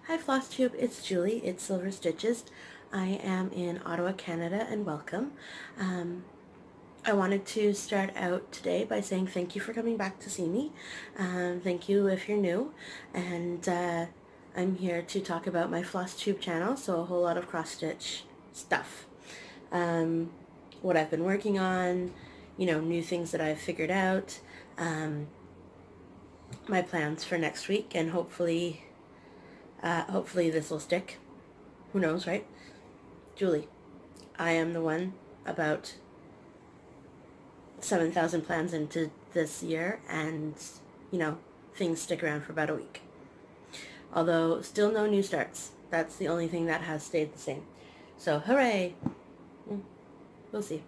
Hi FlossTube, it's Julie, it's SylverStitches. I am in Ottawa, Canada, and welcome. I wanted to start out today by saying thank you for coming back to see me. Thank you if you're new, and I'm here to talk about my FlossTube channel, so a whole lot of cross-stitch stuff. What I've been working on, new things that I've figured out, my plans for next week, and hopefully this will stick. Who knows, right? Julie, I am the one about 7,000 plans into this year, and, things stick around for about a week. Although, still no new starts. That's the only thing that has stayed the same. So, hooray! We'll see.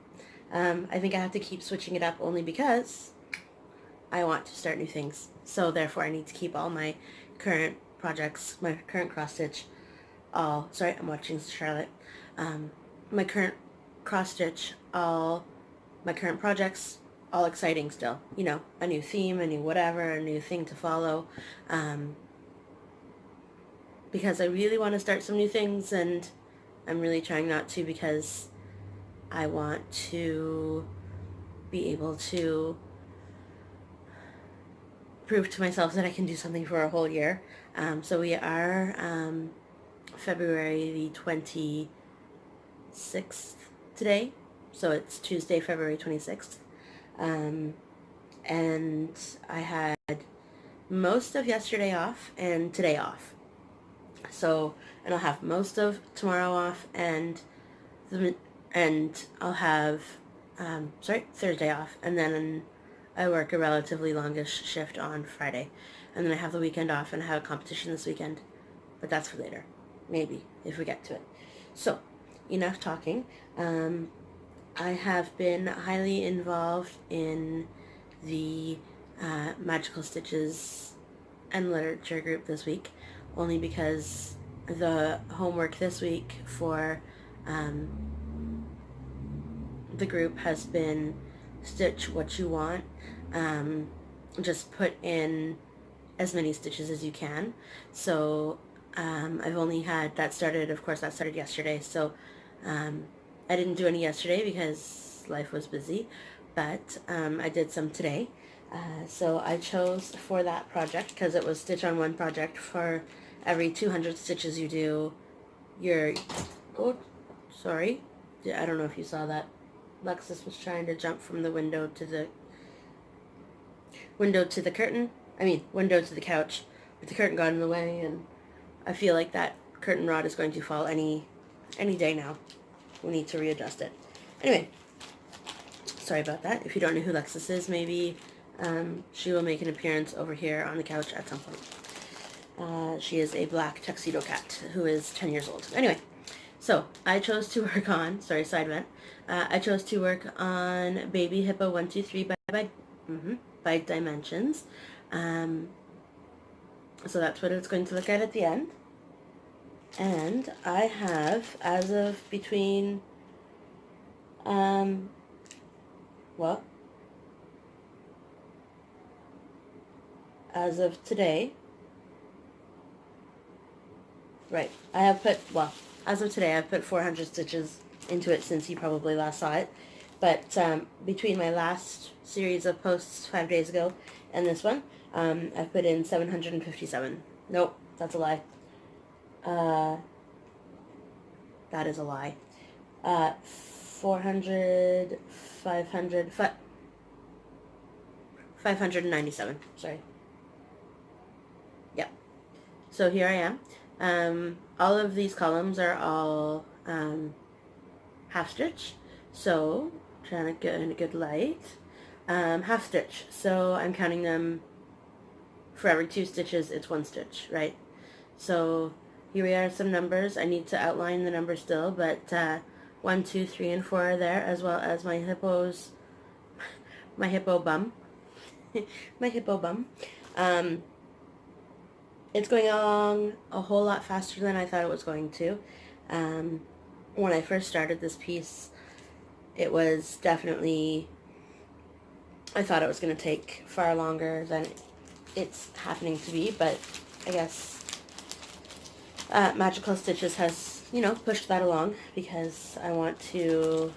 I think I have to keep switching it up only because I want to start new things. So, therefore, I need to keep all my current projects, my current cross-stitch, sorry, I'm watching Charlotte, my current cross-stitch, my current projects, all exciting still, a new theme, a new whatever, a new thing to follow, because I really want to start some new things, and I'm really trying not to because I want to be able to prove to myself that I can do something for a whole year. So we are February the 26th today, so it's Tuesday, February 26th, and I had most of yesterday off and today off, so, and I'll have most of tomorrow off, and I'll have Thursday off, and then I work a relatively longish shift on Friday, and then I have the weekend off, and I have a competition this weekend, but that's for later, maybe, if we get to it. So, enough talking. I have been highly involved in the Magical Stitches and Literature group this week, only because the homework this week for the group has been stitch what you want. Just put in as many stitches as you can. So I've only had that started yesterday, so I didn't do any yesterday because life was busy, but I did some today. So I chose for that project, because it was stitch on one project, for every 200 stitches you do, oh, sorry, I don't know if you saw that. Lexus was trying to jump from the window to the window to the couch, but the curtain got in the way, and I feel like that curtain rod is going to fall any day now. We need to readjust it. Anyway, sorry about that. If you don't know who Lexus is, maybe she will make an appearance over here on the couch at some point. She is a black tuxedo cat who is 10 years old. Anyway, so I chose to work on, sorry, side vent. I chose to work on Baby Hippo 123 by Dimensions. So that's what it's going to look at the end. And I have, as of between, as of today, right, as of today, I've put 400 stitches into it since you probably last saw it. But between my last series of posts 5 days ago and this one, I've put in 757. Nope, that's a lie. That is a lie. 400, 500, 597, sorry. Yep. So here I am. All of these columns are all half stitch, so trying to get in a good light. Half stitch, so I'm counting them. For every 2 stitches, it's 1 stitch, right? So here we are, some numbers. I need to outline the numbers still, but 1, 2, 3, and 4 are there, as well as my hippo bum. My hippo bum. It's going along a whole lot faster than I thought it was going to. When I first started this piece, it was definitely, I thought it was going to take far longer than it's happening to be, but I guess Magical Stitches has, pushed that along because I want to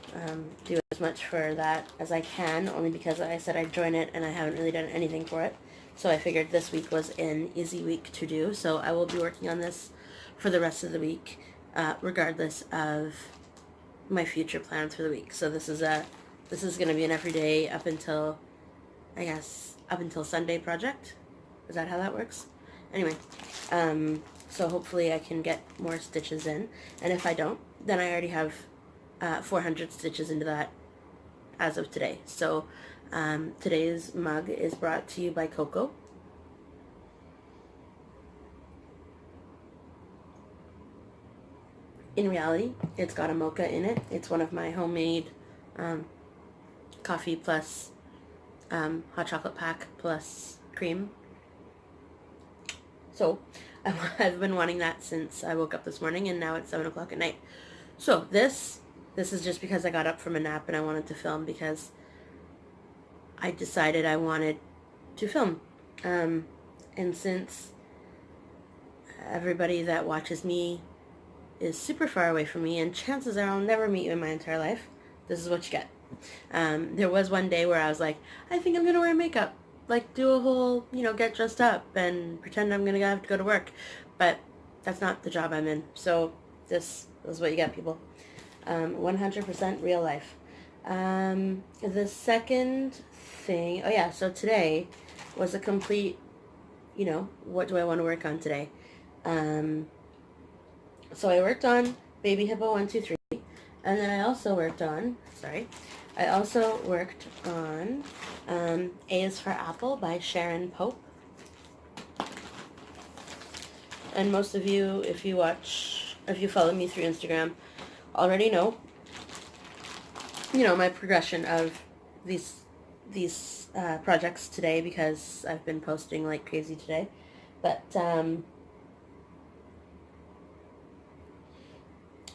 do as much for that as I can, only because I said I'd join it and I haven't really done anything for it. So I figured this week was an easy week to do. So I will be working on this for the rest of the week, regardless of my future plans for the week. So this is going to be an everyday up until Sunday project. Is that how that works? Anyway, so hopefully I can get more stitches in, and if I don't, then I already have 400 stitches into that as of today. So today's mug is brought to you by Coco. In reality, it's got a mocha in it. It's one of my homemade coffee plus hot chocolate pack plus cream. So I've been wanting that since I woke up this morning, and now it's 7 o'clock at night. So this is just because I got up from a nap and I wanted to film, because I decided I wanted to film. And since everybody that watches me is super far away from me, and chances are I'll never meet you in my entire life, this is what you get. There was one day where I was like, I think I'm going to wear makeup. Like, do a whole, get dressed up and pretend I'm going to have to go to work. But that's not the job I'm in. So this is what you get, people. 100% real life. The second thing, so today was a complete, what do I want to work on today? So I worked on Baby Hippo 1, 2, 3. And then I also worked on, A is for Apple by Sharon Pope. And most of you, if you follow me through Instagram, already know, my progression of these projects today, because I've been posting like crazy today. But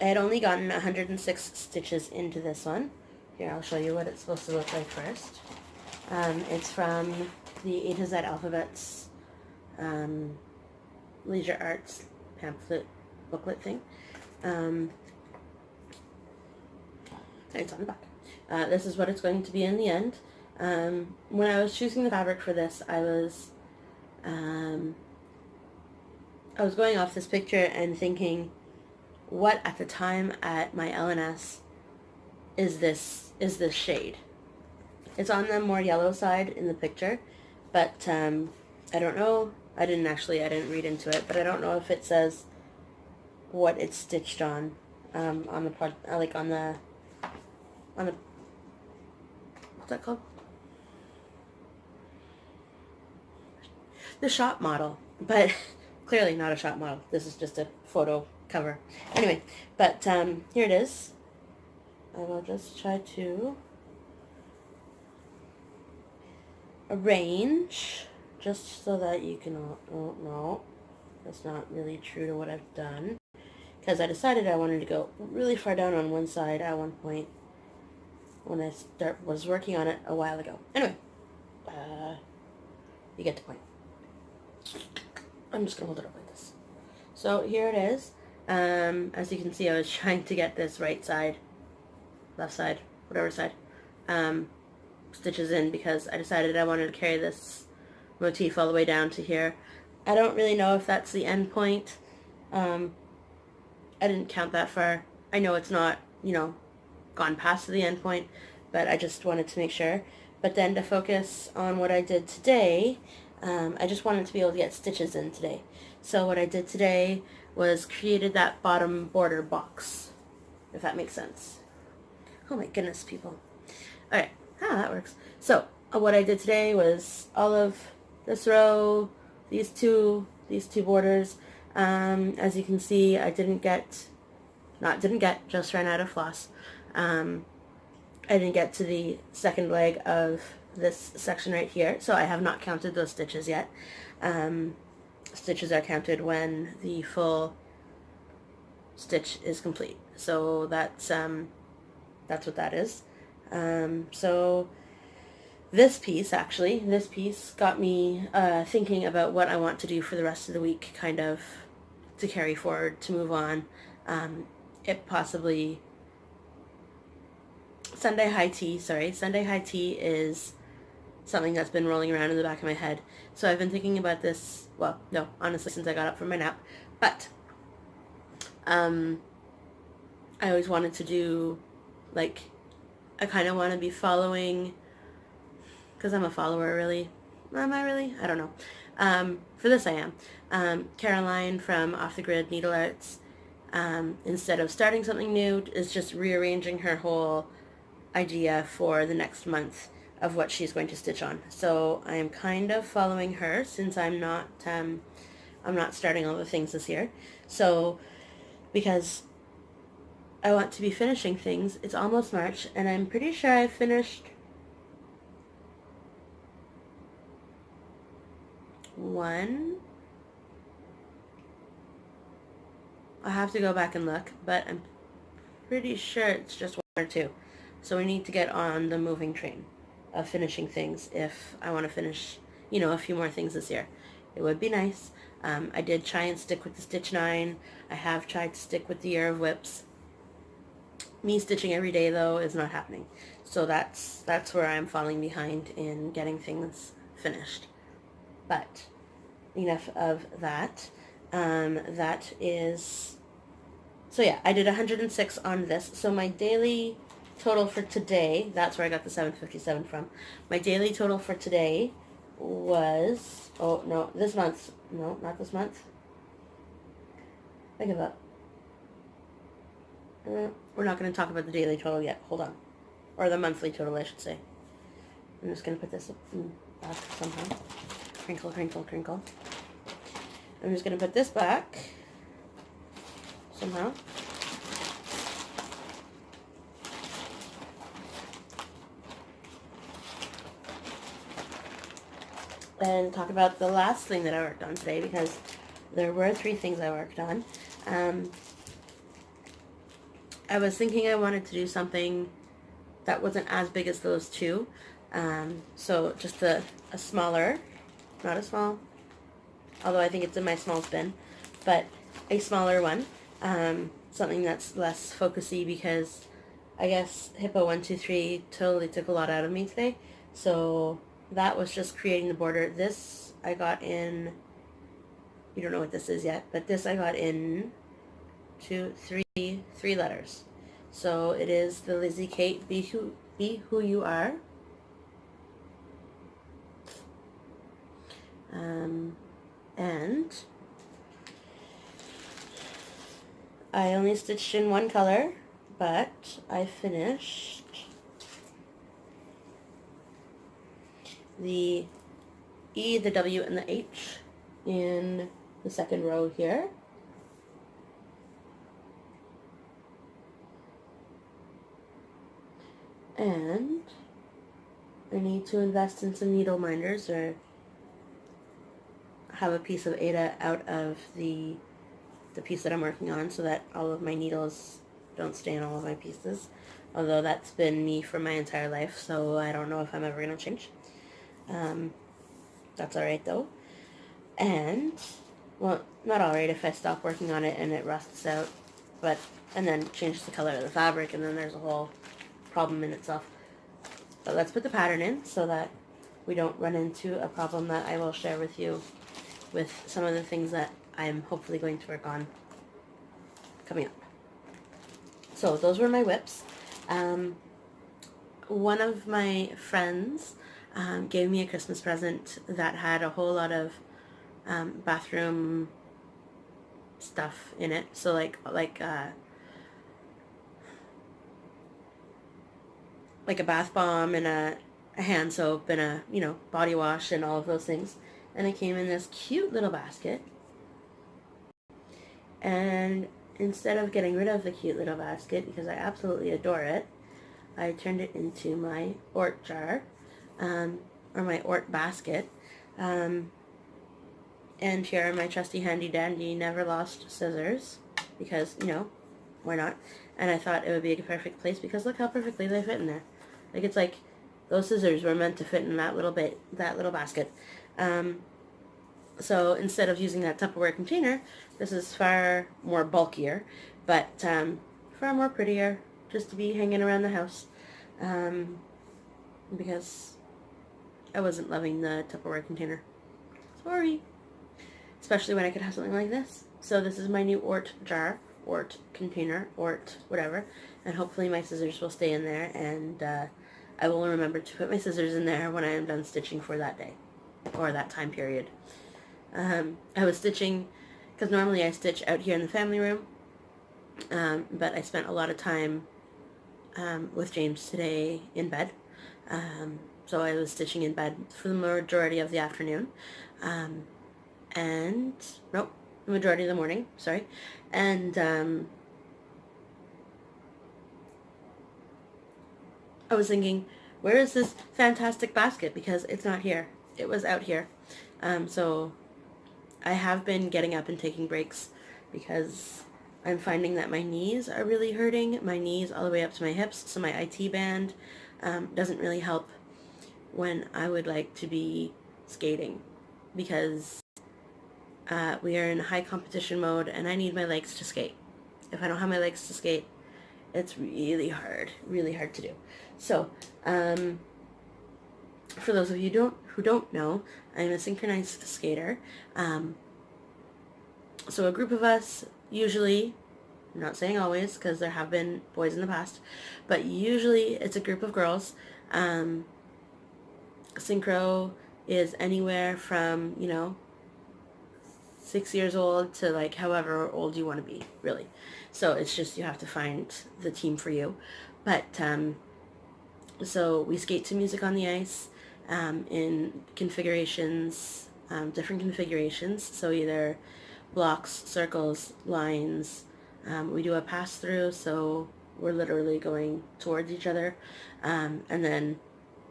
I had only gotten 106 stitches into this one. Here, I'll show you what it's supposed to look like first. It's from the A to Z Alphabets Leisure Arts pamphlet booklet thing. It's on the back. This is what it's going to be in the end. When I was choosing the fabric for this, I was going off this picture and thinking, what at the time at my LNS is this shade? It's on the more yellow side in the picture, but I don't know. I didn't read into it, but I don't know if it says what it's stitched on the what's that called? The shop model, but clearly not a shop model. This is just a photo cover. Anyway, but here it is. I will just try to arrange just so that you can no, that's not really true to what I've done, because I decided I wanted to go really far down on one side at one point when I was working on it a while ago. Anyway, you get the point. I'm just gonna hold it up like this. So here it is. As you can see, I was trying to get this right side, left side, whatever side, stitches in, because I decided I wanted to carry this motif all the way down to here. I don't really know if that's the end point. I didn't count that far. I know it's not, gone past the end point, but I just wanted to make sure. But then to focus on what I did today, I just wanted to be able to get stitches in today. So what I did today was created that bottom border box, if that makes sense. Oh my goodness, people. Alright, that works. So what I did today was all of this row, these two borders. As you can see, I just ran out of floss. I didn't get to the second leg of this section right here, so I have not counted those stitches yet. Stitches are counted when the full stitch is complete. So that's what that is. So this piece got me thinking about what I want to do for the rest of the week, kind of to carry forward, to move on. It possibly, Sunday high tea is something that's been rolling around in the back of my head. So I've been thinking about this, well, no, honestly, since I got up from my nap. But I always wanted to do, like, I kind of want to be following, because I'm a follower, really. Am I really? I don't know. For this I am. Caroline from Off the Grid Needle Arts, instead of starting something new, is just rearranging her whole idea for the next month of what she's going to stitch on. So I am kind of following her, since I'm not starting all the things this year. So, because I want to be finishing things, it's almost March, and I'm pretty sure I've finished one. I have to go back and look, but I'm pretty sure it's just one or two. So we need to get on the moving train of finishing things if I want to finish, a few more things this year. It would be nice. I did try and stick with the Stitch 9. I have tried to stick with the Year of Whips. Me stitching every day, though, is not happening. So that's where I'm falling behind in getting things finished. But enough of that. That is... So yeah, I did 106 on this. So my daily total for today, that's where I got the 757 from. My daily total for today was... Oh, no, this month. No, not this month. I give up. We're not going to talk about the daily total yet. Hold on. Or the monthly total, I should say. I'm just going to put this back somehow. Crinkle, crinkle, crinkle. I'm just going to put this back somehow. And talk about the last thing that I worked on today, because there were 3 things I worked on. I was thinking I wanted to do something that wasn't as big as those 2. So just a smaller, not a small, although I think it's in my smalls bin, but a smaller one. Something that's less focusy, because I guess Hippo 123 totally took a lot out of me today. So that was just creating the border. This I got in, you don't know what this is yet, but this I got in 3 letters. So it is the Lizzie Kate Be Who You Are. And I only stitched in one color, but I finished the E, the W, and the H in the second row here. And I need to invest in some needle minders, or have a piece of Ada out of the piece that I'm working on, so that all of my needles don't stay in all of my pieces. Although that's been me for my entire life, so I don't know if I'm ever going to change. That's alright though. And, well, not alright if I stop working on it and it rusts out, and then changes the color of the fabric, and then there's a whole problem in itself. But let's put the pattern in so that we don't run into a problem that I will share with you with some of the things that I'm hopefully going to work on coming up. So those were my whips. One of my friends gave me a Christmas present that had a whole lot of bathroom stuff in it. So like a bath bomb and a hand soap and a, body wash and all of those things. And it came in this cute little basket. And instead of getting rid of the cute little basket, because I absolutely adore it, I turned it into my Ort jar, or my Ort basket. And here are my trusty handy dandy never lost scissors, because, why not? And I thought it would be a perfect place, because look how perfectly they fit in there. Like, it's like those scissors were meant to fit in that little basket. So instead of using that Tupperware container, this is far more bulkier, but far more prettier just to be hanging around the house, because I wasn't loving the Tupperware container. Sorry. Especially when I could have something like this. So this is my new Ort jar, Ort container, Ort whatever, and hopefully my scissors will stay in there, and I will remember to put my scissors in there when I am done stitching for that day, or that time period. I was stitching, because normally I stitch out here in the family room, but I spent a lot of time with James today in bed. So I was stitching in bed for the majority of the afternoon. And, nope, the majority of the morning, sorry. And I was thinking, where is this fantastic basket? Because it's not here. It was out here. So I have been getting up and taking breaks because I'm finding that my knees are really hurting. My knees all the way up to my hips. So my IT band doesn't really help when I would like to be skating, because we are in high competition mode and I need my legs to skate. If I don't have my legs to skate, it's really hard to do. So, for those of you who don't know, I'm a synchronized skater. So a group of us, usually, I'm not saying always, because there have been boys in the past, but usually it's a group of girls. Synchro is anywhere from, 6 years old to like however old you want to be, really. So it's just, you have to find the team for you. But so we skate to music on the ice in configurations, different configurations. So either blocks, circles, lines. We do a pass through, so we're literally going towards each other, and then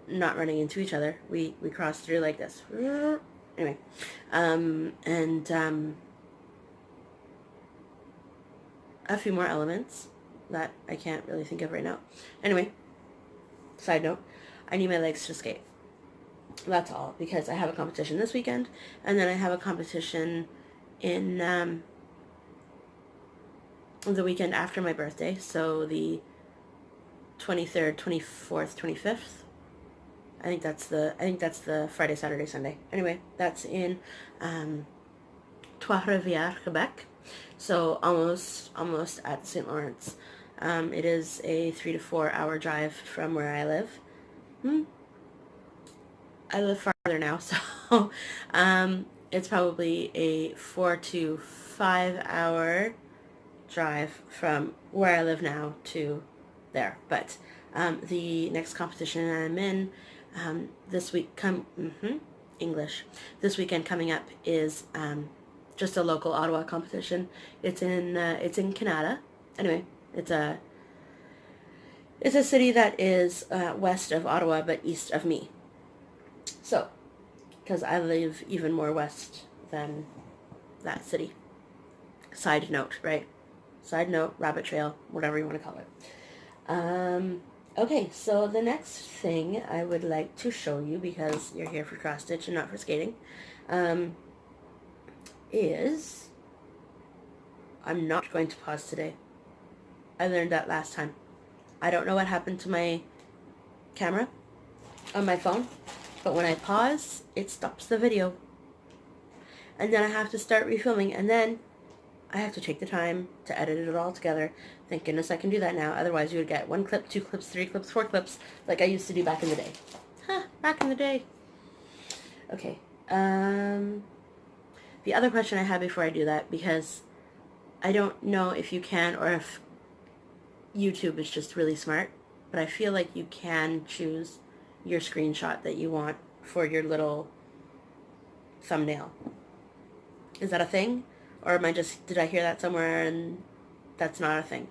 not running into each other. We cross through like this. Anyway, and a few more elements that I can't really think of right now. Anyway, side note, I need my legs to skate. That's all, because I have a competition this weekend, and then I have a competition in the weekend after my birthday, so the 23rd, 24th, 25th. I think that's the Friday, Saturday, Sunday. Anyway, that's in Trois-Rivières, Quebec. So almost at St. Lawrence. It is a 3 to 4 hour drive from where I live. I live farther now, so it's probably a 4 to 5 hour drive from where I live now to there. But the next competition I'm in this weekend coming up is just a local Ottawa competition. It's in Canada. Anyway, it's a city that is west of Ottawa but east of me. So, because I live even more west than that city. Side note, right? Side note, rabbit trail, whatever you want to call it. Okay, so the next thing I would like to show you, because you're here for cross stitch and not for skating, is, I'm not going to pause today. I learned that last time. I don't know what happened to my camera on my phone, but when I pause, it stops the video. And then I have to start refilming, and then I have to take the time to edit it all together. Thank goodness I can do that now. Otherwise you would get 1 clip, 2 clips, 3 clips, 4 clips, like I used to do back in the day. Back in the day. Okay. The other question I had before I do that, because I don't know if you can, or if YouTube is just really smart, but I feel like you can choose your screenshot that you want for your little thumbnail. Is that a thing? Or did I hear that somewhere and that's not a thing?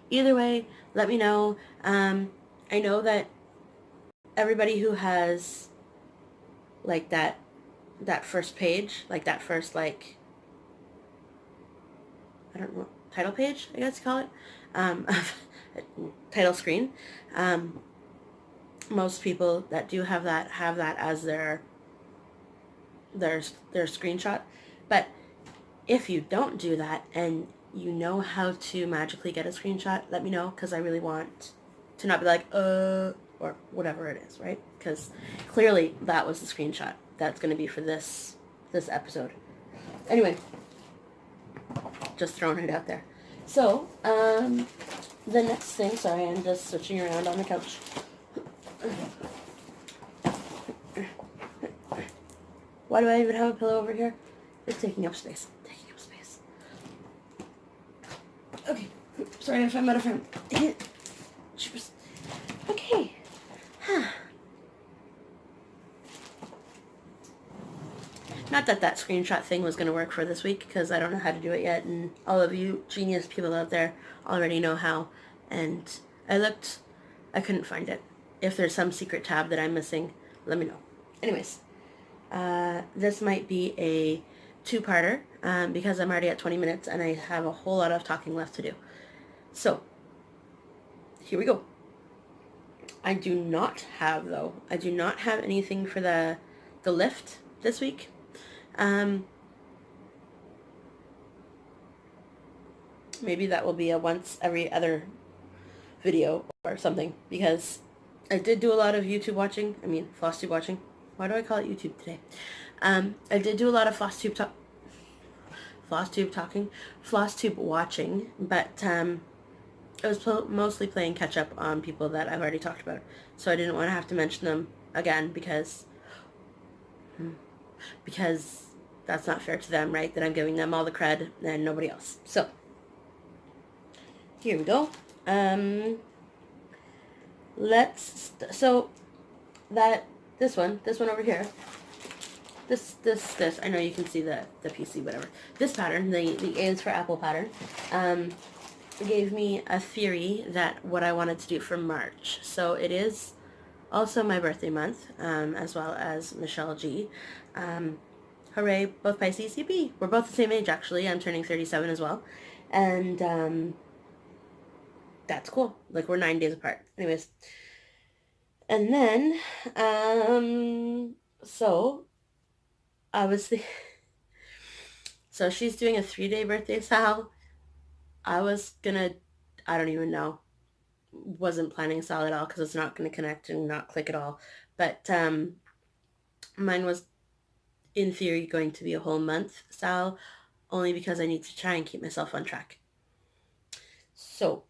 Either way, let me know. I know that everybody who has like that first page, like that first, like, I don't know, title page, I guess you call it, title screen. Most people that do have that as their their screenshot. But if you don't do that and you know how to magically get a screenshot, let me know, because I really want to not be like, or whatever it is, right? Because clearly that was the screenshot that's going to be for this episode. Anyway, just throwing it out there. So, the next thing, sorry, I'm just switching around on the couch. Why do I even have a pillow over here? It's taking up space. Okay, sorry if I'm out of frame. Okay. Not that screenshot thing was going to work for this week, because I don't know how to do it yet, and all of you genius people out there already know how, and I couldn't find it. If there's some secret tab that I'm missing, let me know. Anyways, this might be a two-parter, because I'm already at 20 minutes and I have a whole lot of talking left to do. So, here we go. I do not have anything for the lift this week. Maybe that will be a once every other video or something, because I did do a lot of YouTube watching. I mean, FlossTube watching. Why do I call it YouTube today? I did do a lot of FlossTube watching, but I was mostly playing catch up on people that I've already talked about, so I didn't want to have to mention them again, because that's not fair to them, right? That I'm giving them all the cred and nobody else. So here we go. This one over here. This. I know you can see the PC, whatever. This pattern, the A is for Apple pattern, gave me a theory that what I wanted to do for March. So it is also my birthday month, as well as Michelle G. Hooray, both Pisces, yippee. We're both the same age, actually. I'm turning 37 as well. And that's cool. Like, we're 9 days apart. Anyways. And then, so I was so she's doing a 3-day birthday sal. I don't even know. Wasn't planning sal at all, because it's not going to connect and not click at all. But mine was, in theory, going to be a whole month sal, only because I need to try and keep myself on track. So,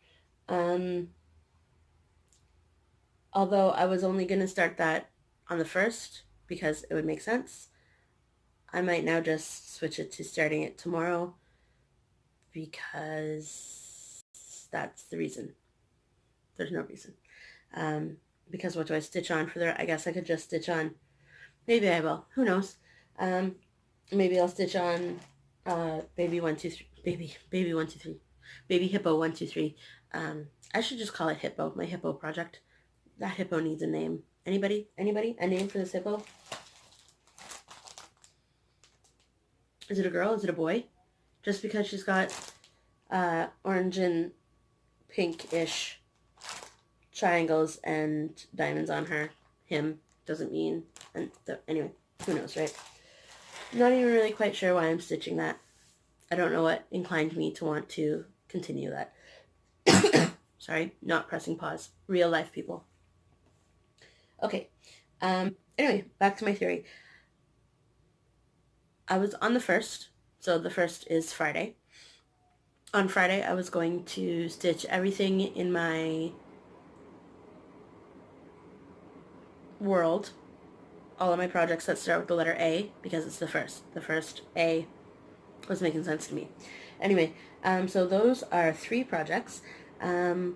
although I was only going to start that on the 1st, because it would make sense, I might now just switch it to starting it tomorrow, because that's the reason. There's no reason. Because what do I stitch on for there? I guess I could just stitch on, maybe I will, who knows. Maybe I'll stitch on baby 1 2 3, baby 1 2 3, baby hippo 1 2 3. I should just call it hippo, my hippo project. That hippo needs a name. Anybody? A name for this hippo? Is it a girl? Is it a boy? Just because she's got orange and pink-ish triangles and diamonds on him doesn't mean, anyway, who knows, right? I'm not even really quite sure why I'm stitching that. I don't know what inclined me to want to continue that. Sorry, not pressing pause. Real life, people. Okay. Anyway, back to my theory. I was on the 1st, so the 1st is Friday. On Friday, I was going to stitch everything in my world, all of my projects that start with the letter A, because it's the 1st. The first A was making sense to me. Anyway, so those are 3 projects. But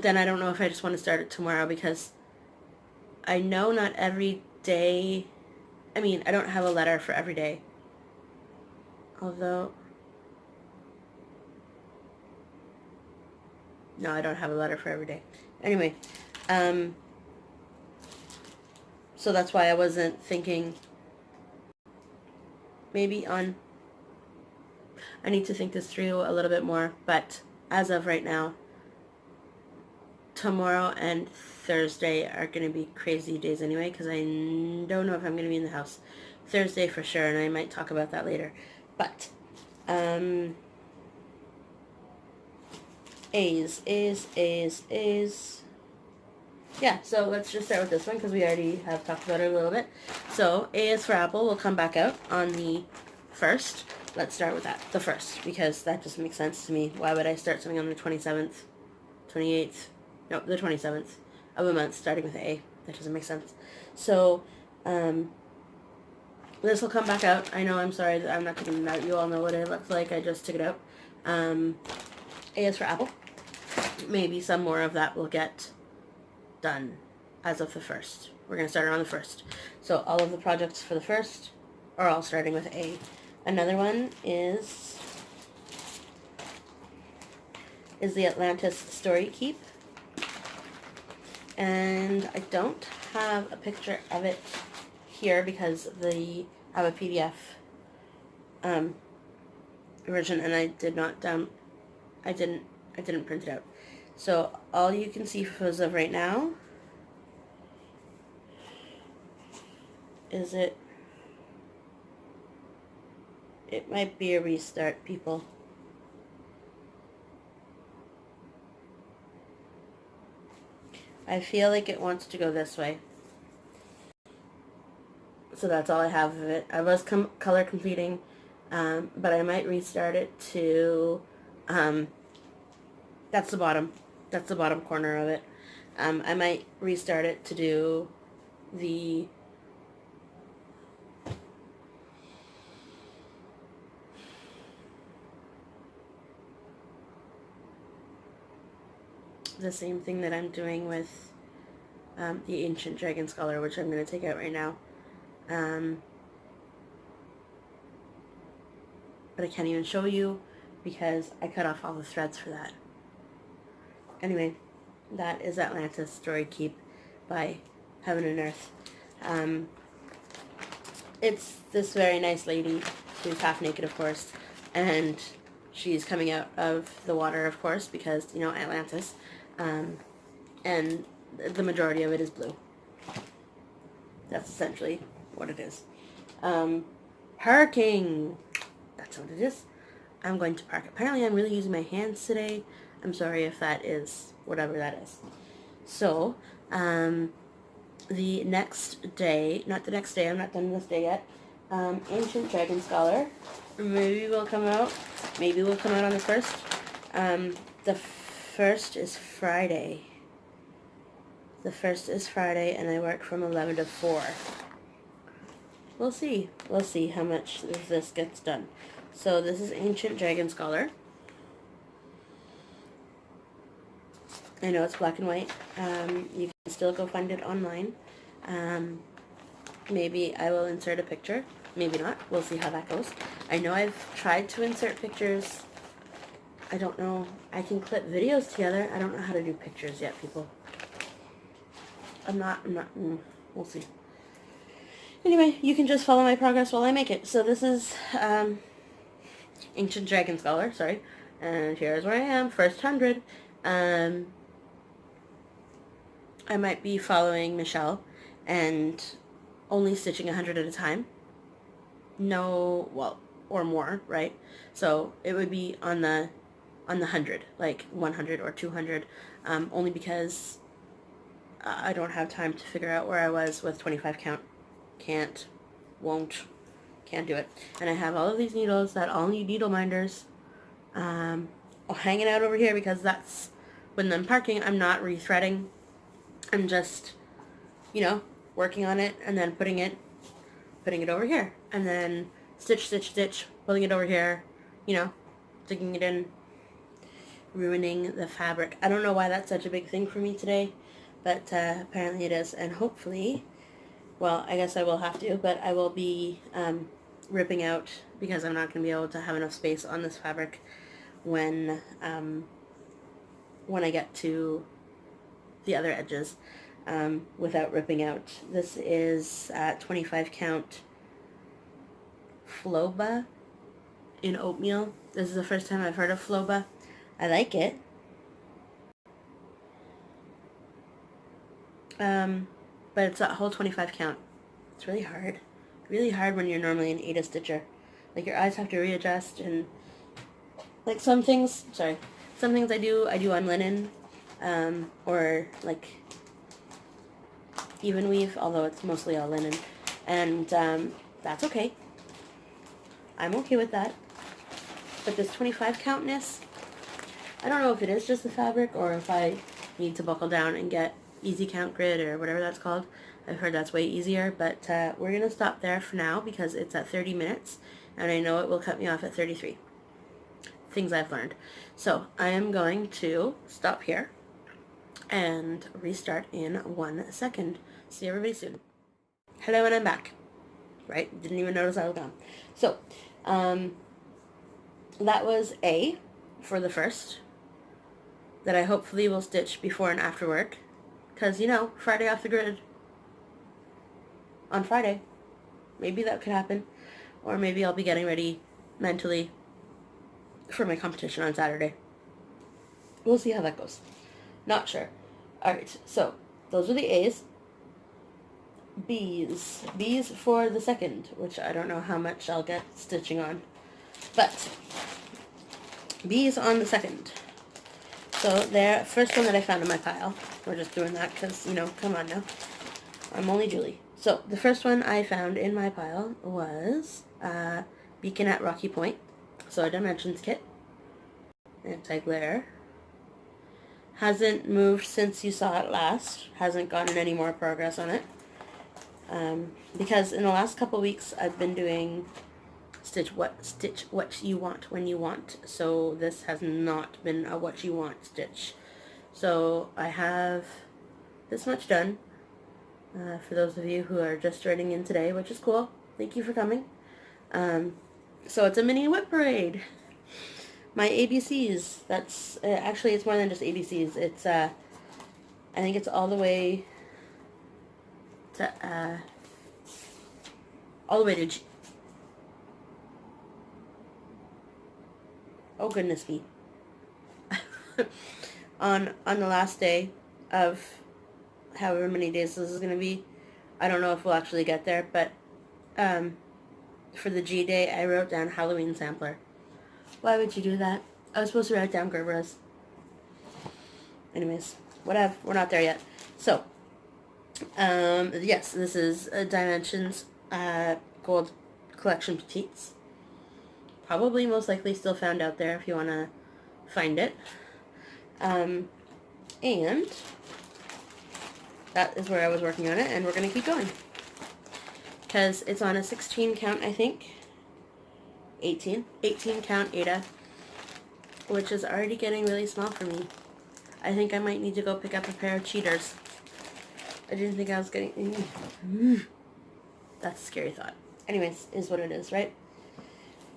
then I don't know if I just want to start it tomorrow, because I know not every day, I mean, I don't have a letter for every day. Although, no, I don't have a letter for every day. Anyway, so that's why I wasn't thinking, maybe I need to think this through a little bit more, but as of right now, tomorrow and Thursday are going to be crazy days anyway, because I don't know if I'm going to be in the house. Thursday for sure, and I might talk about that later. But, A's. Yeah, so let's just start with this one, because we already have talked about it a little bit. So, A is for Apple will come back out on the 1st. Let's start with that, the 1st, because that just makes sense to me. Why would I start something on the 27th, 28th? No, the 27th of a month, starting with A. That doesn't make sense. So, this will come back out. I know, I'm sorry that I'm not taking it out. You all know what it looks like. I just took it out. A is for Apple. Maybe some more of that will get done as of the 1st. We're going to start it on the 1st. So all of the projects for the 1st are all starting with A. Another one is the Atlantis Story Keep. And I don't have a picture of it here because I have a PDF version, and I didn't print it out. So all you can see as of right now is it might be a restart, people. I feel like it wants to go this way. So that's all I have of it. I was color completing, but I might restart it to, that's the bottom corner of it. I might restart it to do the same thing that I'm doing with the Ancient Dragon Scholar, which I'm going to take out right now. But I can't even show you because I cut off all the threads for that. Anyway, that is Atlantis Story Keep by Heaven and Earth. It's this very nice lady who's half naked, of course, and she's coming out of the water, of course, because, you know, Atlantis, and the majority of it is blue. That's essentially what it is. Parking. That's what it is. I'm going to park. Apparently I'm really using my hands today. I'm sorry if that is whatever that is. So, the next day, not the next day, I'm not done this day yet, Ancient Dragon Scholar, maybe will come out on the 1st. The 1st is Friday. The 1st is Friday, and I work from 11 to 4. We'll see how much of this gets done. So this is Ancient Dragon Scholar. I know it's black and white. You can still go find it online. Maybe I will insert a picture. Maybe not. We'll see how that goes. I know I've tried to insert pictures. I don't know. I can clip videos together. I don't know how to do pictures yet, people. We'll see. Anyway, you can just follow my progress while I make it. So this is Ancient Dragon Scholar, sorry. And here's where I am, first 100. I might be following Michelle and only stitching 100 at a time. No, well, or more, right? So it would be on the 100, like 100 or 200, only because I don't have time to figure out where I was with 25 count. Can't do it. And I have all of these needles that all need needle minders hanging out over here, because that's when I'm parking. I'm not rethreading. I'm just, you know, working on it and then putting it over here, and then stitch, pulling it over here, you know, digging it in, ruining the fabric. I don't know why that's such a big thing for me today, but apparently it is. And hopefully, well, I guess I will have to, but I will be ripping out, because I'm not going to be able to have enough space on this fabric when I get to the other edges, without ripping out. This is 25 count Floba in oatmeal. This is the first time I've heard of Floba. I like it. But it's that whole 25 count. It's really hard. Really hard when you're normally an Ada stitcher. Like your eyes have to readjust, and like some things I do on linen, or like even weave, although it's mostly all linen, and that's okay. I'm okay with that. But this 25 countness, I don't know if it is just the fabric or if I need to buckle down and get easy count grid or whatever that's called. I've heard that's way easier, but we're going to stop there for now because it's at 30 minutes and I know it will cut me off at 33. Things I've learned. So I am going to stop here and restart in 1 second. See everybody soon. Hello, and I'm back. Right? Didn't even notice I was gone. So, that was A for the first, that I hopefully will stitch before and after work, because, you know, Friday off the grid. On Friday. Maybe that could happen. Or maybe I'll be getting ready mentally for my competition on Saturday. We'll see how that goes. Not sure. Alright, so those are the A's. B's. B's for the second, which I don't know how much I'll get stitching on. But B's on the second. So the first one that I found in my pile. We're just doing that because, you know, come on now. I'm only Julie. So the first one I found in my pile was Beacon at Rocky Point. So a dimensions kit. Anti-glare. Hasn't moved since you saw it last. Hasn't gotten any more progress on it. Because in the last couple weeks I've been doing stitch what you want when you want. So this has not been a what you want stitch. So I have this much done. For those of you who are just joining in today, which is cool. Thank you for coming. So it's a mini whip parade. My ABCs, that's, actually it's more than just ABCs. It's, I think it's all the way to, all the way to G. Oh goodness me. on the last day of however many days this is going to be, I don't know if we'll actually get there, but for the G day I wrote down Halloween sampler. Why would you do that? I was supposed to write down Gerberas. Anyways, whatever, we're not there yet. So, yes, this is Dimensions Gold Collection Petites. Probably most likely still found out there if you want to find it. And that is where I was working on it, and we're going to keep going. Because it's on a 16 count, I think. 18 count Ada, which is already getting really small for me. I think I might need to go pick up a pair of cheaters. I didn't think I was getting... That's a scary thought. Anyways, is what it is, right?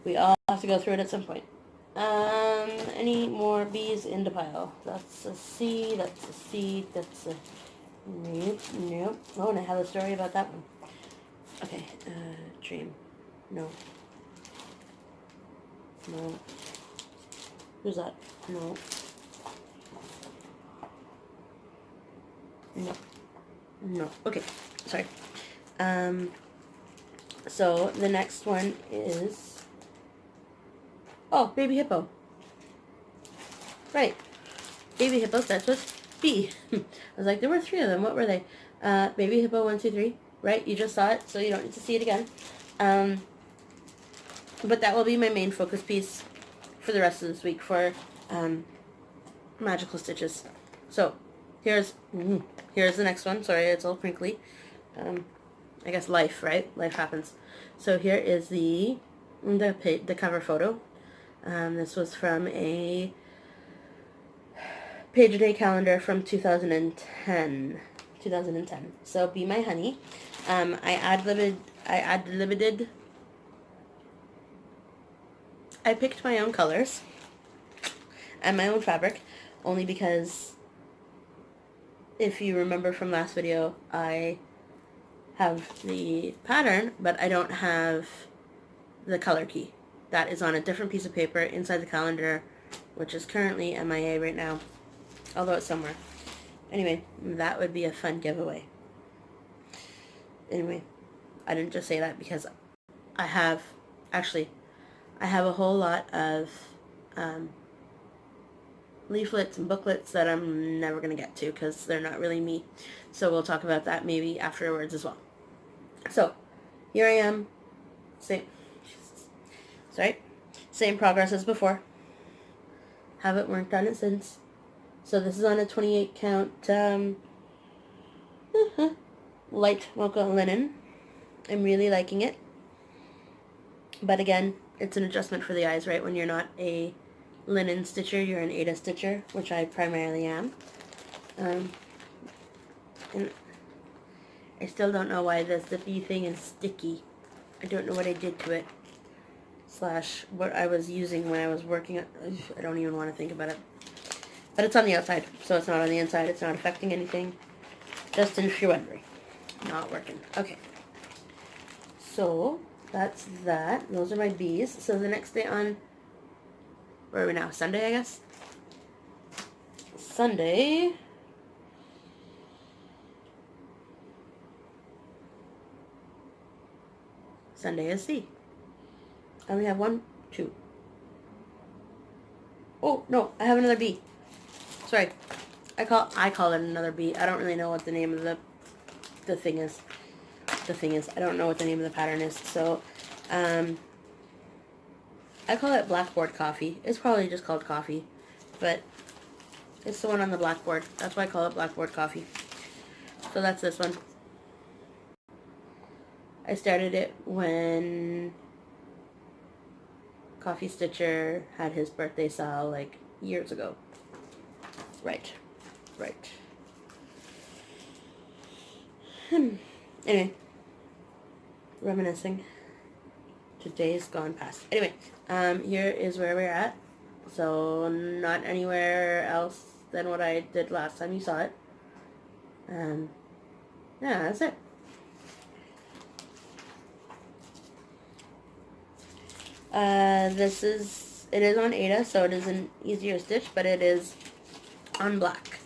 We all have to go through it at some point. Any more B's in the pile? That's a C, that's a C, that's a... Nope. Oh, and I have a story about that one. Okay, dream. No. No. Who's that? No. No. No. Okay, sorry. So the next one is... Oh, Baby Hippo. Right. Baby Hippo, that's what's B. I was like, there were 3 of them. What were they? Baby Hippo 1, 2, 3. Right, you just saw it, so you don't need to see it again. But that will be my main focus piece for the rest of this week for magical stitches. So here's the next one. Sorry, it's all crinkly. I guess life, right? Life happens. So here is the cover photo. This was from a Page a Day calendar from 2010. So Be My Honey. I ad-libited. I picked my own colors and my own fabric, only because if you remember from last video, I have the pattern, but I don't have the color key. That is on a different piece of paper inside the calendar, which is currently MIA right now, although it's somewhere. Anyway, that would be a fun giveaway. Anyway, I didn't just say that because I have a whole lot of leaflets and booklets that I'm never going to get to because they're not really me. So we'll talk about that maybe afterwards as well. So here I am. Same progress as before. Haven't worked on it since. So this is on a 28 count light mocha linen. I'm really liking it. But again, it's an adjustment for the eyes, right? When you're not a linen stitcher, you're an Aida stitcher, which I primarily am. And I still don't know why the zippy thing is sticky. I don't know what I did to it. / what I was using when I was working. I don't even want to think about it. But it's on the outside, so it's not on the inside. It's not affecting anything. Just if you're wondering. Not working. Okay. So, that's that. Those are my bees. So the next day on, where are we now? Sunday, I guess? Sunday. Sunday is C. I only have 1, 2. Oh, no, I have another B. Sorry. I call it another B. I don't really know what the name of the thing is. I don't know what the name of the pattern is. So, I call it Blackboard Coffee. It's probably just called Coffee, but it's the one on the blackboard. That's why I call it Blackboard Coffee. So that's this one. I started it when Coffee Stitcher had his birthday sale like years ago. Right. Anyway, reminiscing. Today's gone past. Anyway, here is where we're at. So not anywhere else than what I did last time you saw it. Yeah, that's it. It is on Aida, so it is an easier stitch, but it is on black.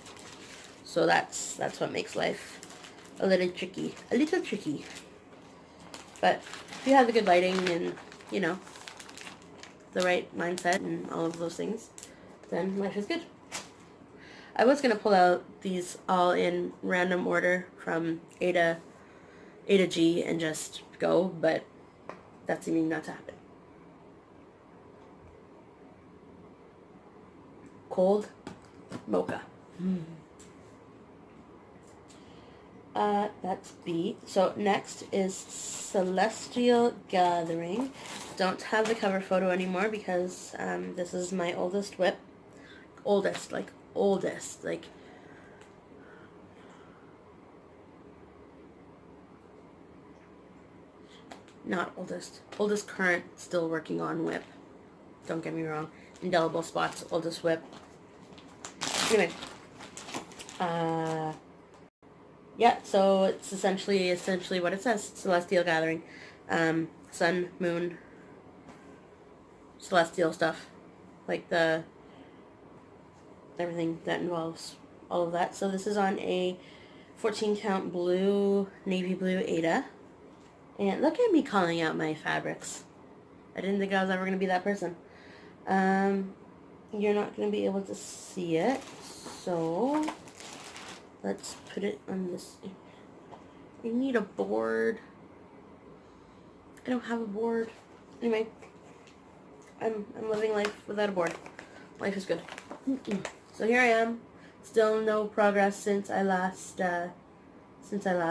So that's what makes life a little tricky. But if you have the good lighting and, you know, the right mindset and all of those things, then life is good. I was going to pull out these all in random order from Aida G and just go, but that's seeming not to happen. Cold mocha. That's B. So next is Celestial Gathering. Don't have the cover photo anymore because this is my oldest WIP. Oldest. Not oldest. Oldest current, still working on WIP. Don't get me wrong. Indelible Spots, oldest WIP. Anyway. Yeah, so it's essentially what it says. Celestial Gathering. Sun, moon, celestial stuff. Like everything that involves all of that. So this is on a 14 count blue, navy blue Aida. And look at me calling out my fabrics. I didn't think I was ever going to be that person. You're not going to be able to see it. So let's put it on this. I need a board. I don't have a board. Anyway, I'm living life without a board. Life is good. So here I am. Still no progress since I last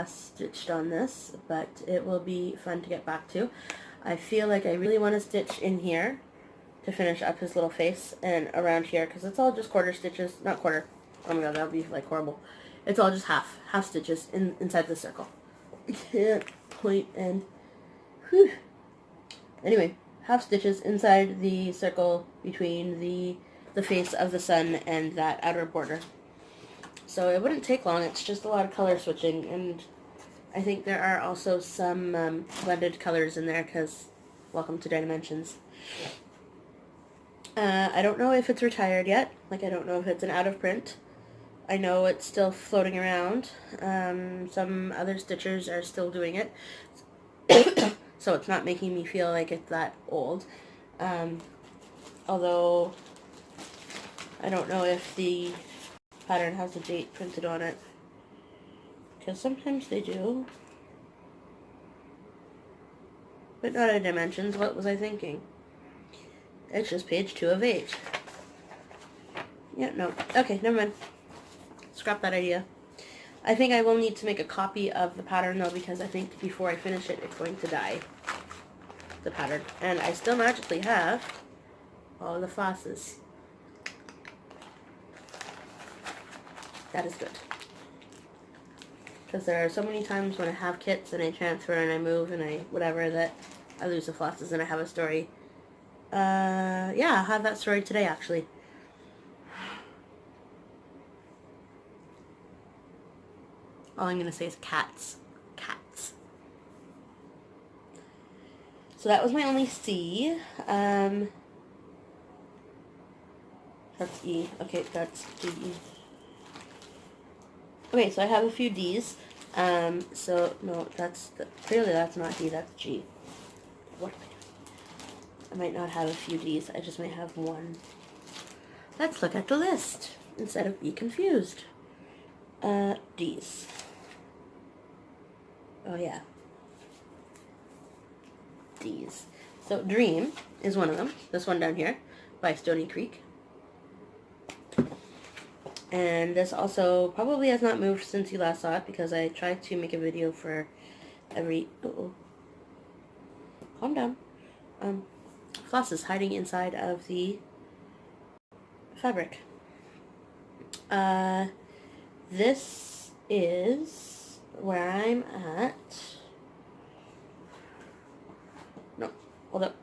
stitched on this, but it will be fun to get back to. I feel like I really want to stitch in here to finish up his little face and around here because it's all just quarter stitches. Not quarter. Oh my god, that would be like horrible. It's all just half stitches inside the circle. I can't point and whew. Anyway, half stitches inside the circle between the face of the sun and that outer border. So it wouldn't take long. It's just a lot of color switching, and I think there are also some blended colors in there because welcome to Dimensions. I don't know if it's retired yet. Like, I don't know if it's an out of print. I know it's still floating around. Some other stitchers are still doing it. So it's not making me feel like it's that old. Although I don't know if the pattern has a date printed on it. Because sometimes they do. But not in dimensions. What was I thinking? It's just page 2 of 8. Yeah, no. Okay, never mind. Scrap that idea. I think I will need to make a copy of the pattern though, because I think before I finish it, it's going to die. The pattern. And I still magically have all of the flosses. That is good. Because there are so many times when I have kits and I transfer and I move and I whatever that I lose the flosses and I have a story. Yeah, I'll have that story today actually. All I'm going to say is cats. Cats. So that was my only C. That's E. Okay, that's D. Okay, so I have a few D's. So, no, clearly that's not D, that's G. What am I doing? I might not have a few D's, I just might have one. Let's look at the list instead of be confused. D's. Oh, yeah. D's. So, Dream is one of them. This one down here by Stony Creek. And this also probably has not moved since you last saw it because I tried to make a video for every... Calm down. Floss is hiding inside of the fabric. This is where I'm at. No, hold up.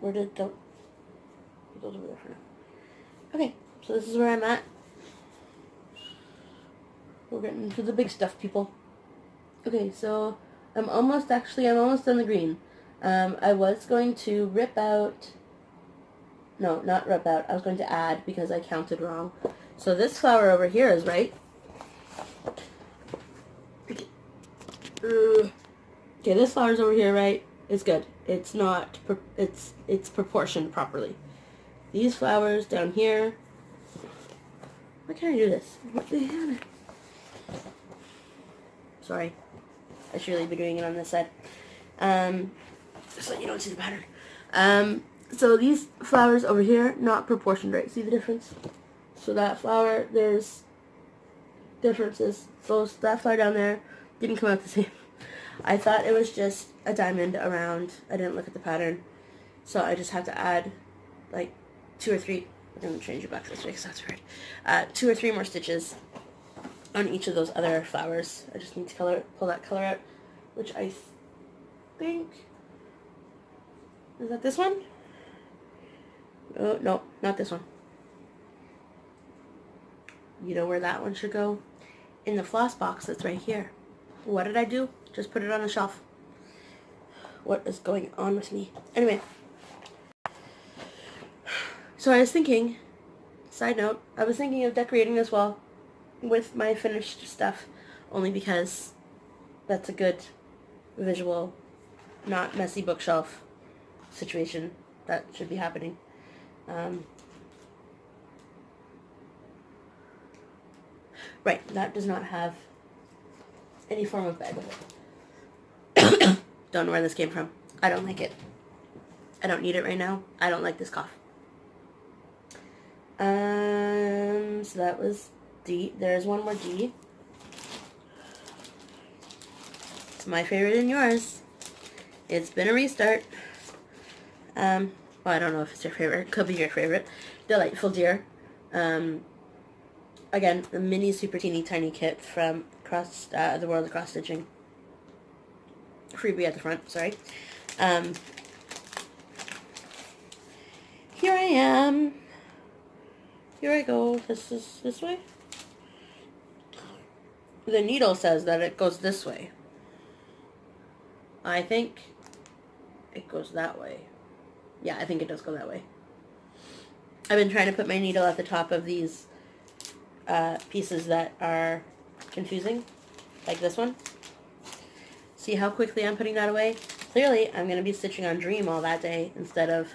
Where did the... It goes over there for now. Okay, so this is where I'm at. We're getting into the big stuff, people. Okay, so I'm almost done the green. I was going to rip out... No, not rip out. I was going to add because I counted wrong. So this flower over here is right. Okay, this flower's over here, right? It's good. It's not... It's proportioned properly. These flowers down here... Why can't I do this? What the hell? Sorry. I should really be doing it on this side. So you don't see the pattern. So these flowers over here, not proportioned right. See the difference? So that flower, there's differences. So that flower down there didn't come out the same. I thought it was just a diamond around. I didn't look at the pattern. So I just had to add like 2 or 3. I'm going to change it back this way because that's weird. 2 or 3 more stitches on each of those other flowers. I just need to pull that color out, which I think... Is that this one? Oh, no, not this one. You know where that one should go? In the floss box that's right here. What did I do? Just put it on the shelf. What is going on with me? Anyway. So I was thinking, side note, I was thinking of decorating this wall with my finished stuff, only because that's a good visual, not messy bookshelf situation that should be happening. Right, that does not have any form of bag with it. Don't know where this came from. I don't like it. I don't need it right now. I don't like this cough. So that was D. There's one more D. It's my favorite and yours. It's been a restart. Well, I don't know if it's your favorite. It could be your favorite. Delightful Dear. Again, the mini super teeny tiny kit from the World of Cross Stitching. Freebie at the front, sorry. Here I am. Here I go. This is this way. The needle says that it goes this way. I think it goes that way. Yeah, I think it does go that way. I've been trying to put my needle at the top of these pieces that are confusing, like this one. See how quickly I'm putting that away? Clearly, I'm going to be stitching on Dream all that day instead of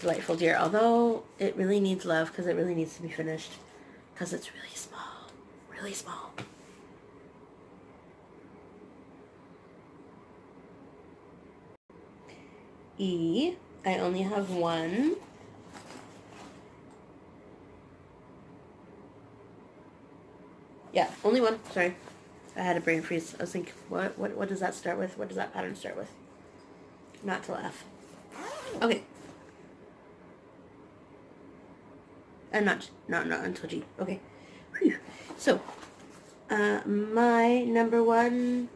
Delightful Dear, although it really needs love because it really needs to be finished because it's really small, really small. E, I only have one. Yeah, only one, sorry. I had a brain freeze. I was thinking, what does that start with? What does that pattern start with? Not till F. Okay. And not until G. Okay. Whew. So, my number one,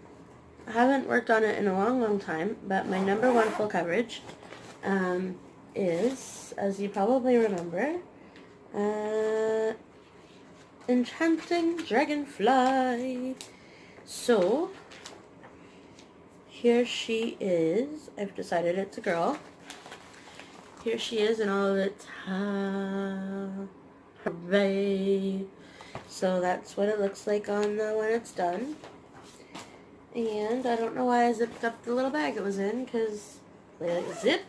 I haven't worked on it in a long time, but my number one full coverage is, as you probably remember, Enchanting Dragonfly. So, here she is. I've decided it's a girl. Here she is in all of its hooray. So that's what it looks like on when it's done. And I don't know why I zipped up the little bag it was in, because zip.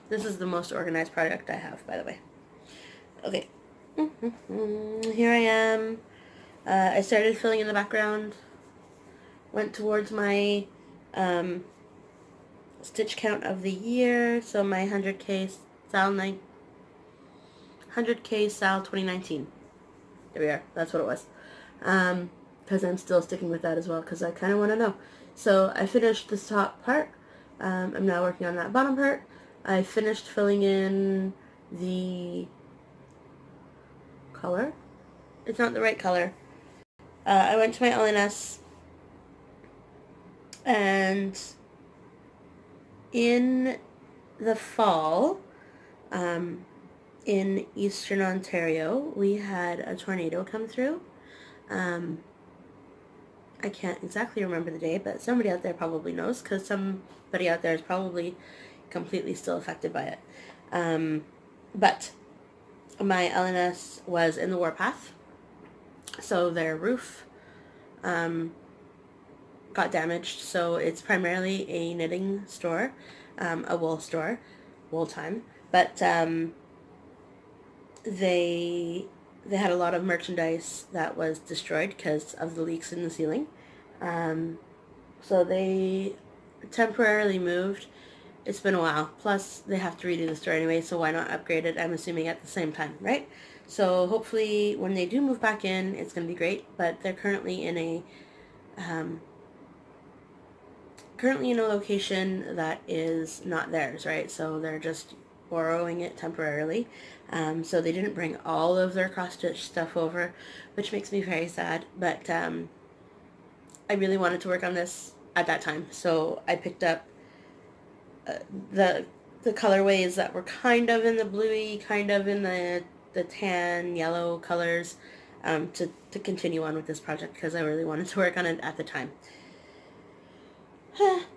This is the most organized project I have, by the way. Okay. Here I am. I started filling in the background. Went towards my stitch count of the year. So my 100K Sal 2019. There we are. That's what it was. Because I'm still sticking with that as well, because I kind of want to know. So I finished this top part. I'm now working on that bottom part. I finished filling in the color. It's not the right color. I went to my LNS, and in the fall, in Eastern Ontario, we had a tornado come through. I can't exactly remember the day, but somebody out there probably knows, because somebody out there is probably completely still affected by it. But my LNS was in the warpath, so their roof got damaged. So it's primarily a knitting store, a wool store, wool time, but they had a lot of merchandise that was destroyed because of the leaks in the ceiling. So they temporarily moved. It's been a while. Plus, they have to redo the store anyway, so why not upgrade it, I'm assuming, at the same time, right? So hopefully when they do move back in, it's going to be great, but they're currently in a location that is not theirs, right? So they're just borrowing it temporarily. So they didn't bring all of their cross-stitch stuff over, which makes me very sad, but I really wanted to work on this at that time, so I picked up the colorways that were kind of in the bluey, kind of in the tan yellow colors, to continue on with this project, because I really wanted to work on it at the time.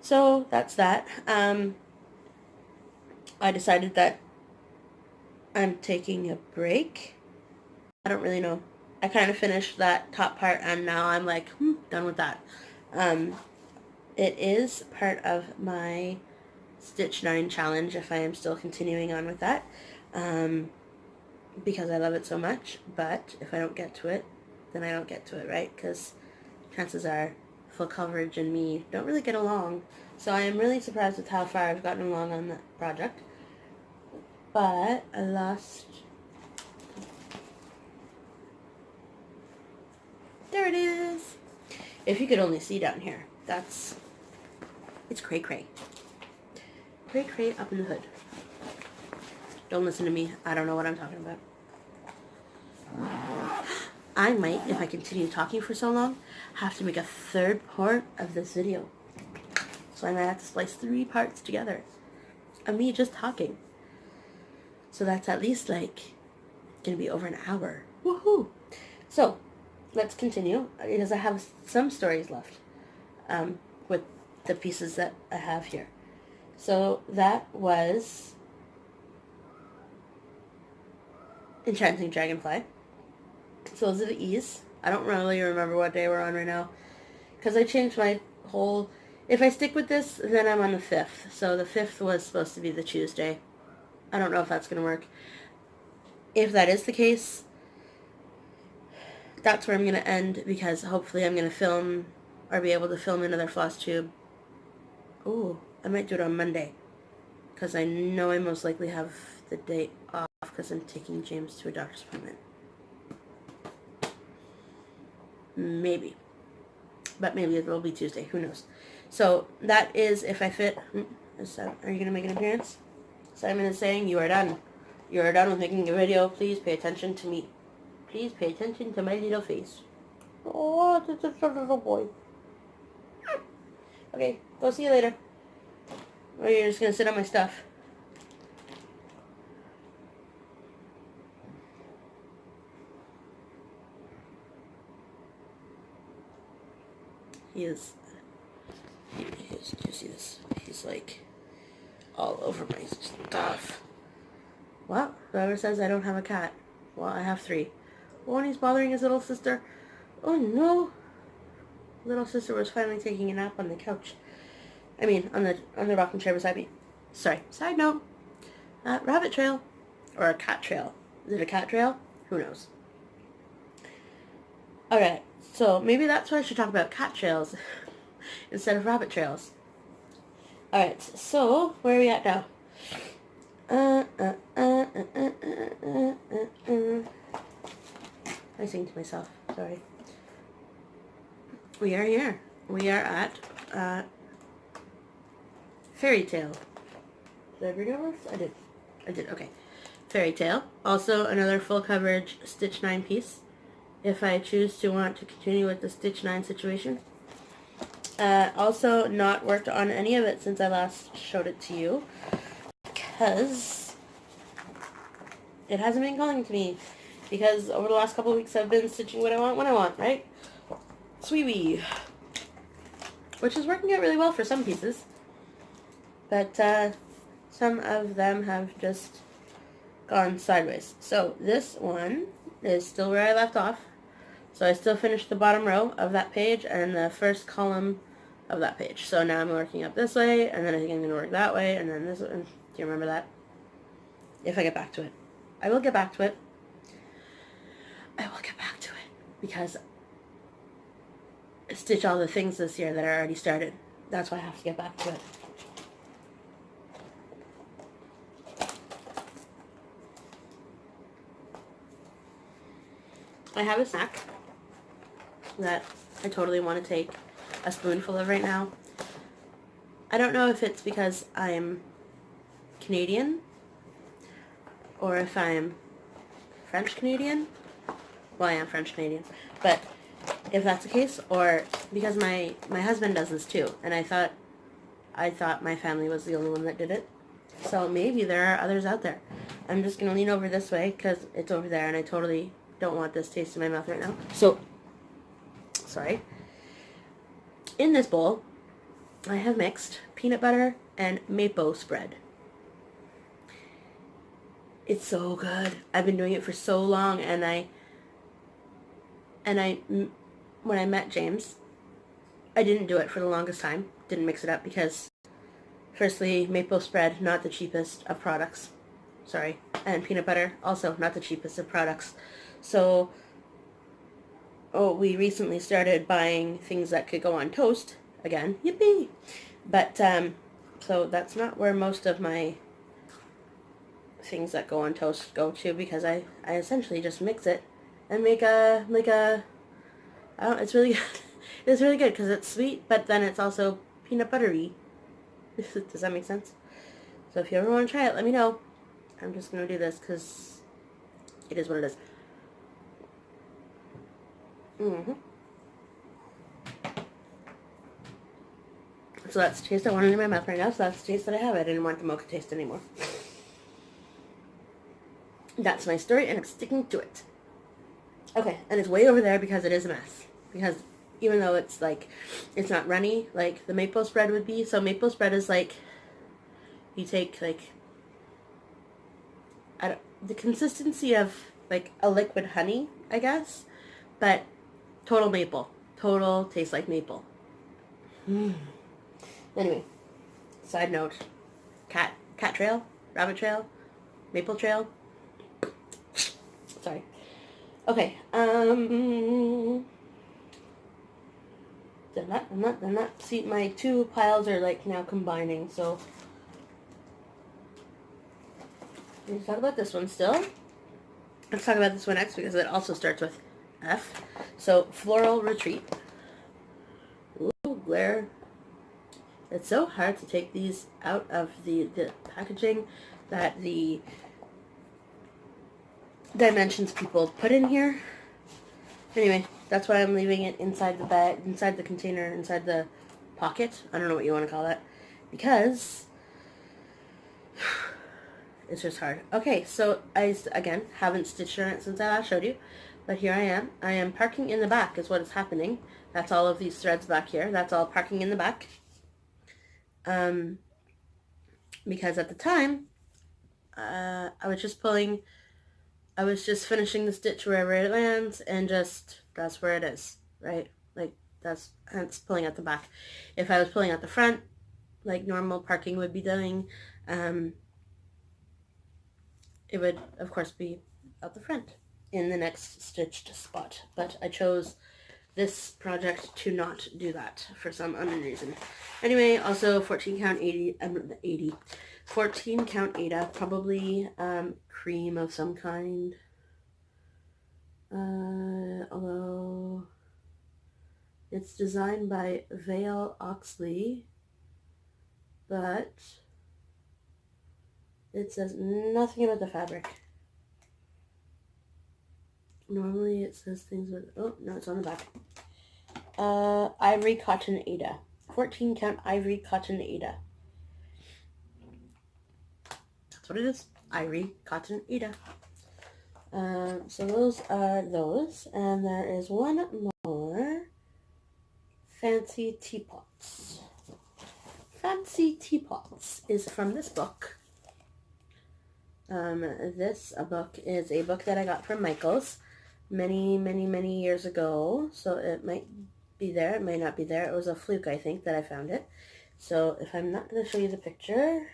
So that's that. I decided that I'm taking a break. I don't really know. I kind of finished that top part, and now I'm like, done with that. It is part of my Stitch 9 challenge, if I am still continuing on with that, because I love it so much. But if I don't get to it, then I don't get to it, right? Because chances are full coverage and me don't really get along. So I am really surprised with how far I've gotten along on that project. But I lost... There it is! If you could only see down here, it's cray-cray. Cray-cray up in the hood. Don't listen to me. I don't know what I'm talking about. I might, if I continue talking for so long, have to make a third part of this video. So I might have to splice 3 parts together of me just talking. So that's at least like gonna be over an hour. Woohoo! So let's continue, because I have some stories left with the pieces that I have here. So that was Enchanting Dragonfly. So those are the E's. I don't really remember what day we're on right now, because I changed my whole... If I stick with this, then I'm on the 5th. So the 5th was supposed to be the Tuesday. I don't know if that's going to work. If that is the case, that's where I'm going to end, because hopefully I'm going to film, or be able to film another floss tube. Ooh, I might do it on Monday, because I know I most likely have the day off, because I'm taking James to a doctor's appointment. Maybe. But maybe it will be Tuesday. Who knows? So that is if I fit. Are you going to make an appearance? Simon is saying, you are done. You are done with making a video. Please pay attention to me. Please pay attention to my little face. Oh, this is a little boy. Okay, go see you later. Or you're just going to sit on my stuff. Do you see this? He's like all over my stuff. Well, whoever says I don't have a cat. Well, I have 3. Oh, and he's bothering his little sister. Oh no. Little sister was finally taking a nap on the couch. I mean, on the rocking chair beside me. Sorry. Side note. Rabbit trail. Or a cat trail. Is it a cat trail? Who knows? Okay. So maybe that's why I should talk about cat trails instead of rabbit trails. Alright, so where are we at now? I sing to myself, sorry. We are here. We are at Fairy Tale. Did I bring over? I did, okay. Fairy Tale. Also another full coverage Stitch 9 piece, if I choose to want to continue with the Stitch 9 situation. Also not worked on any of it since I last showed it to you, because it hasn't been calling to me, because over the last couple of weeks I've been stitching what I want when I want, right? Sweet wee. Which is working out really well for some pieces, but some of them have just gone sideways. So this one is still where I left off. So I still finished the bottom row of that page and the first column of that page. So now I'm working up this way, and then I think I'm going to work that way, and then this one. Do you remember that? If I get back to it. I will get back to it. I will get back to it, because I stitch all the things this year that I already started. That's why I have to get back to it. I have a snack that I totally want to take a spoonful of right now. I don't know if it's because I'm Canadian or if I'm French Canadian. Well, I am French Canadian, but if that's the case, or because my husband does this too, and I thought my family was the only one that did it. So maybe there are others out there. I'm just gonna lean over this way because it's over there, and I totally don't want this taste in my mouth right now. So, sorry. In this bowl, I have mixed peanut butter and maple spread. It's so good. I've been doing it for so long, and when I met James, I didn't do it for the longest time. Didn't mix it up because, firstly, maple spread, not the cheapest of products. Sorry. And peanut butter, also not the cheapest of products. So, we recently started buying things that could go on toast again. Yippee! But, so that's not where most of my things that go on toast go to, because I essentially just mix it and make it's really good. It's really good because it's sweet, but then it's also peanut buttery. Does that make sense? So if you ever want to try it, let me know. I'm just going to do this because it is what it is. So that's the taste I wanted in my mouth right now, so that's the taste that I have. I didn't want the mocha taste anymore. That's my story, and I'm sticking to it. Okay, and it's way over there because it is a mess. Because even though it's like, it's not runny like the maple spread would be. So maple spread is like, you take like, the consistency of like a liquid honey, I guess, but total maple. Total tastes like maple. Anyway, side note, cat trail, rabbit trail, maple trail. Sorry. Okay, done that. See, my two piles are like now combining, so let's talk about this one still. Let's talk about this one next because it also starts with F. So, Floral Retreat. Ooh, glare. It's so hard to take these out of the packaging that the dimensions people put in here. Anyway, that's why I'm leaving it inside the bag, inside the container, inside the pocket. I don't know what you want to call that. Because it's just hard. Okay, so I, again, haven't stitched on it since I last showed you. But here I am. I am parking in the back is what is happening. That's all of these threads back here. That's all parking in the back. Because at the time, I was just finishing the stitch wherever it lands, and just, that's where it is, right? Like, hence pulling at the back. If I was pulling at the front, like normal parking would be doing, it would, of course, be out the front in the next stitched spot. But I chose this project to not do that for some unknown reason. Anyway, also 14 count 14 count Ada, probably cream of some kind. Although it's designed by Vale Oxley, but it says nothing about the fabric. Normally it says things with, oh, no, it's on the back. Ivory Cotton Ada. 14 count Ivory Cotton Ada. That's what it is. Ivory Cotton Ada. So those are those. And there is one more. Fancy Teapots. Fancy Teapots is from this book. This book is a book that I got from Michael's many years ago, so it might be there, it might not be there. It was a fluke, I think, that I found it. So if I'm not going to show you the picture,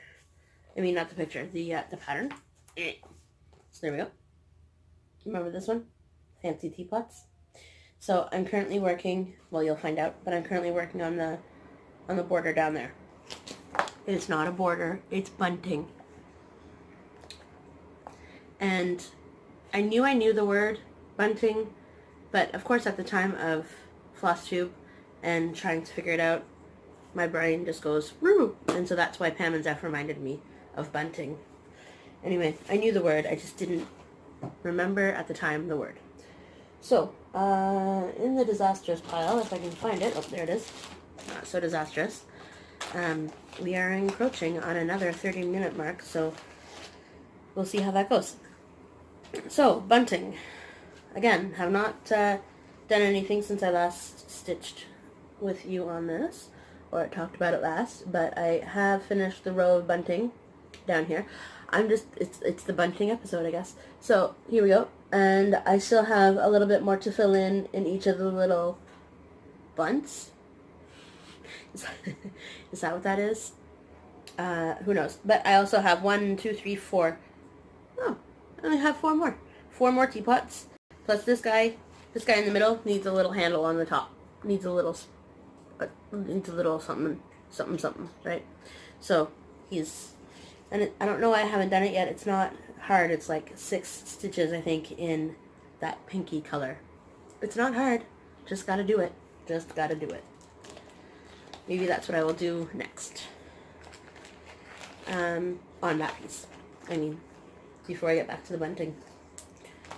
I mean not the picture, the pattern. So there we go. Remember this one? Fancy Teapots. So I'm currently working, well, you'll find out, but I'm currently working on the border down there. It's not a border, it's bunting. And I knew the word bunting, but of course at the time of floss tube and trying to figure it out, my brain just goes woo, and so that's why Pam and Zeph reminded me of bunting. Anyway, I knew the word, I just didn't remember at the time the word. So, in the disastrous pile, if I can find it, oh, there it is, not so disastrous, we are encroaching on another 30-minute mark, so we'll see how that goes. So, bunting. Again, have not done anything since I last stitched with you on this, or talked about it last, but I have finished the row of bunting down here. It's the bunting episode, I guess. So, here we go. And I still have a little bit more to fill in each of the little bunts. Is that what that is? Who knows? But I also have 1, 2, 3, 4. Oh, I only have 4 more. 4 more teapots. Plus this guy in the middle needs a little handle on the top. Needs a little something, right? So, and I don't know why I haven't done it yet. It's not hard. It's like 6 stitches, I think, in that pinky color. It's not hard. Just gotta do it. Just gotta do it. Maybe that's what I will do next. On that piece. I mean, before I get back to the bunting.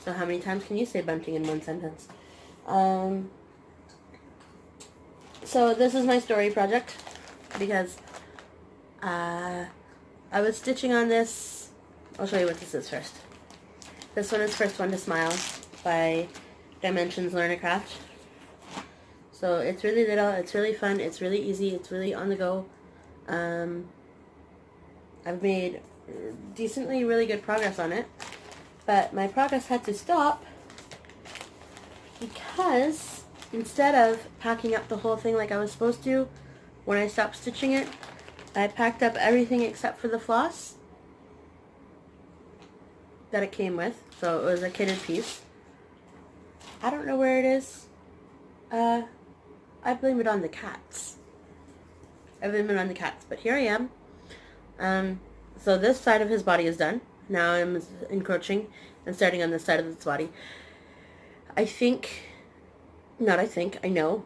So how many times can you say bunting in one sentence? So this is my story project because I was stitching on this. I'll show you what this is first. This one is First One to Smile by Dimensions Learn a Craft. So it's really little, it's really fun, it's really easy, it's really on the go. I've made decently really good progress on it, but my progress had to stop because instead of packing up the whole thing like I was supposed to when I stopped stitching it, I packed up everything except for the floss that it came with. So it was a kitted piece. I don't know where it is. I blame it on the cats. I blame it on the cats, but here I am. So this side of his body is done. Now I'm encroaching and starting on this side of his body. I know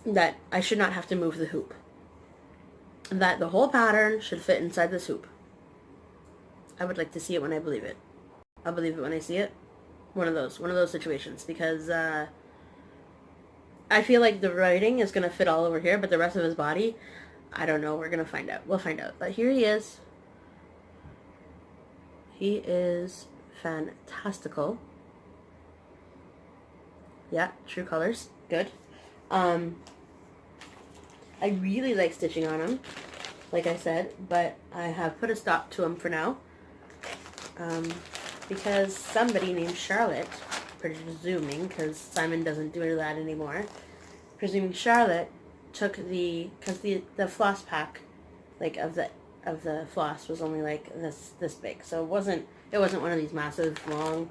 that I should not have to move the hoop. That the whole pattern should fit inside this hoop. I would like to see it when I believe it. I'll believe it when I see it. One of those situations, because I feel like the writing is going to fit all over here, but the rest of his body, I don't know. We're going to find out. We'll find out. But here he is. He is fantastical. Yeah, true colors. Good. I really like stitching on him, like I said, but I have put a stop to him for now. Because somebody named Charlotte, presuming, because Simon doesn't do that anymore, presuming Charlotte took because the floss pack, like of the floss was only like this big, so it wasn't one of these massive long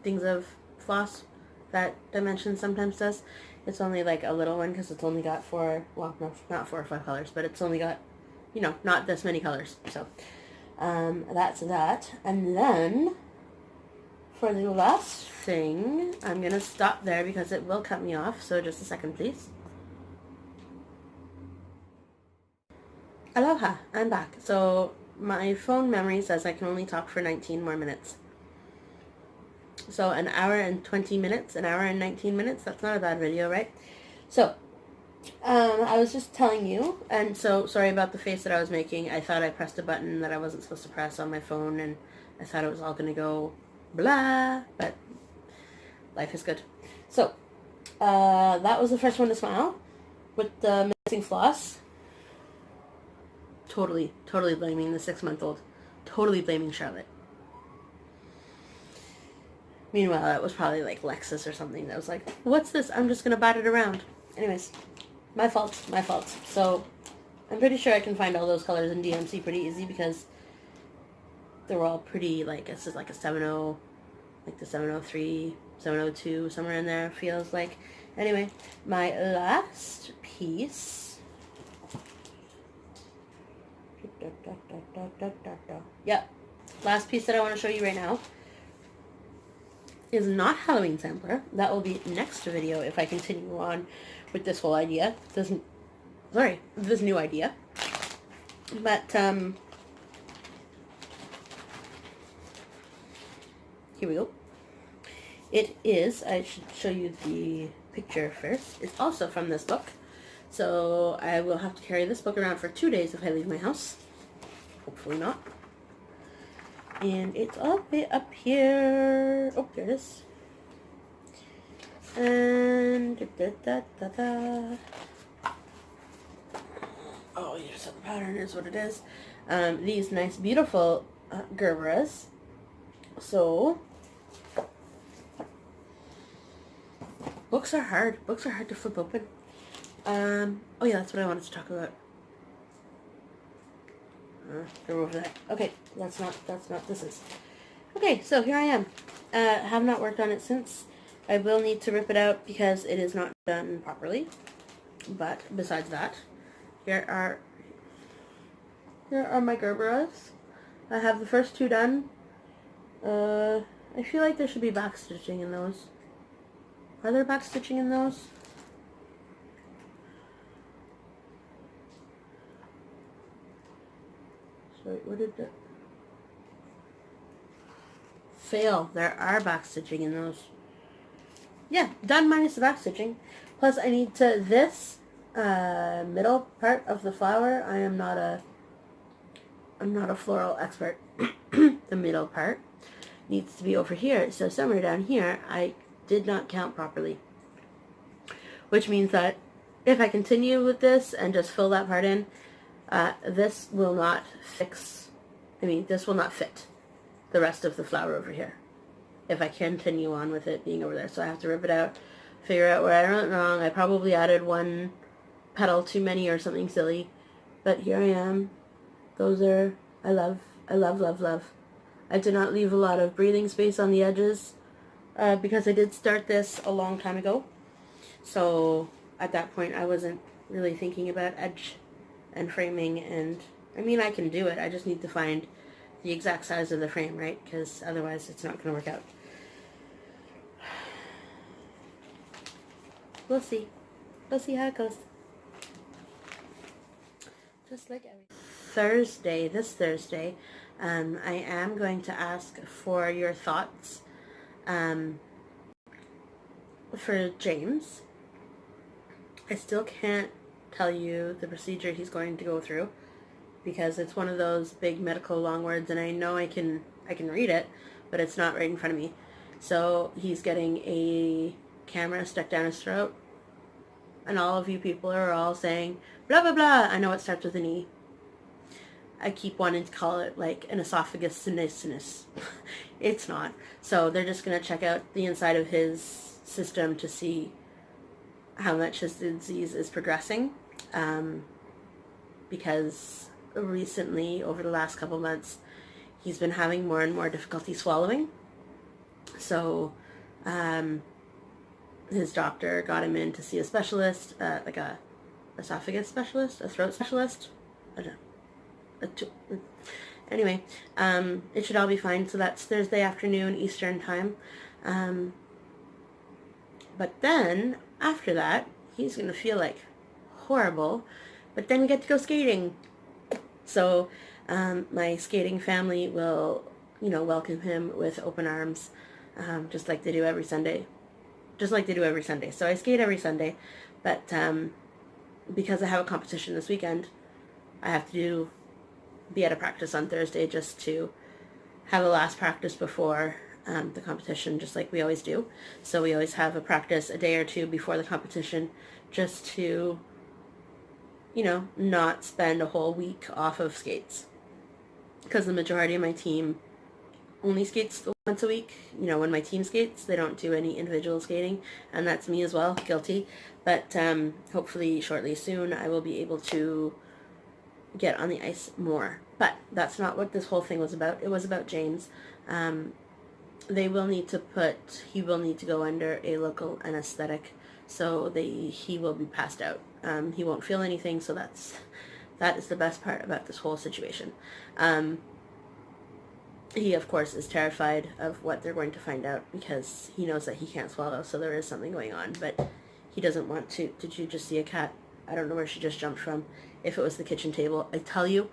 things of floss that Dimension sometimes does. It's only like a little one because it's only got not 4 or 5 colors, but it's only got, not this many colors. So that's that. And then for the last thing, I'm going to stop there because it will cut me off. So just a second, please. Aloha, I'm back. So my phone memory says I can only talk for 19 more minutes. So an hour and 20 minutes, an hour and 19 minutes, that's not a bad video, right? So, I was just telling you, and so sorry about the face that I was making. I thought I pressed a button that I wasn't supposed to press on my phone, and I thought it was all going to go blah, but life is good. So, that was the first one to smile with the missing floss. Totally blaming the 6-month-old. Totally blaming Charlotte. Meanwhile, that was probably like Lexus or something that was like, what's this? I'm just going to bat it around. Anyways, my fault. So, I'm pretty sure I can find all those colors in DMC pretty easy because they were all pretty, like, this is like a 7.0, like the 703, 702, somewhere in there, feels like. Anyway, my last piece. Yep, last piece that I want to show you right now is not Halloween sampler. That will be next video if I continue on with this whole idea. This new idea. But here we go. It is, I should show you the picture first. It's also from this book. So I will have to carry this book around for 2 days if I leave my house. Hopefully not. And it's all the way up here. Oh, there it is. And oh, you just have the pattern is what it is. These nice, beautiful Gerberas. So books are hard. Books are hard to flip open. Oh yeah, that's what I wanted to talk about. Remove that. Okay, that's not, this is. Okay, so here I am. Have not worked on it since. I will need to rip it out because it is not done properly. But besides that, here are my Gerberas. I have the first 2 done. I feel like there should be back stitching in those. Are there back stitching in those? Sorry, what did that? Fail. There are back stitching in those. Yeah, done minus the back stitching. Plus I need to, this middle part of the flower, I'm not a floral expert. The middle part needs to be over here. So somewhere down here, I did not count properly. Which means that if I continue with this and just fill that part in, This will not fix, this will not fit the rest of the flower over here if I continue on with it being over there. So I have to rip it out, figure out where I went wrong. I probably added one petal too many or something silly, but here I am. Those are, I love, love, love. I did not leave a lot of breathing space on the edges because I did start this a long time ago. So at that point I wasn't really thinking about edge and framing, and I can do it. I just need to find the exact size of the frame, right? Because otherwise it's not going to work out. We'll see. We'll see how it goes. Just like every this Thursday, I am going to ask for your thoughts for James. I still can't tell you the procedure he's going to go through because it's one of those big medical long words, and I know I can read it, but it's not right in front of me. So he's getting a camera stuck down his throat, and all of you people are all saying blah blah blah. I know it starts with an E. I keep wanting to call it like an esophagus sinus. It's not. So they're just going to check out the inside of his system to see how much his disease is progressing, because recently, over the last couple months, he's been having more and more difficulty swallowing. So his doctor got him in to see a specialist, like a esophagus specialist, a throat specialist. I don't know. Anyway, it should all be fine. So that's Thursday afternoon Eastern time. But then after that, he's going to feel like horrible, but then we get to go skating. So my skating family will, welcome him with open arms, just like they do every Sunday. So I skate every Sunday, but because I have a competition this weekend, I have to be at a practice on Thursday just to have a last practice before the competition, just like we always do. So we always have a practice a day or two before the competition just to, not spend a whole week off of skates. Because the majority of my team only skates once a week. When my team skates, they don't do any individual skating, and that's me as well, guilty. But hopefully shortly soon I will be able to get on the ice more. But that's not what this whole thing was about. It was about James. He will need to go under a local anesthetic, so he will be passed out. He won't feel anything, so that is the best part about this whole situation. He, of course, is terrified of what they're going to find out because he knows that he can't swallow, so there is something going on, but he doesn't want to. Did you just see a cat? I don't know where she just jumped from. If it was the kitchen table, I tell you,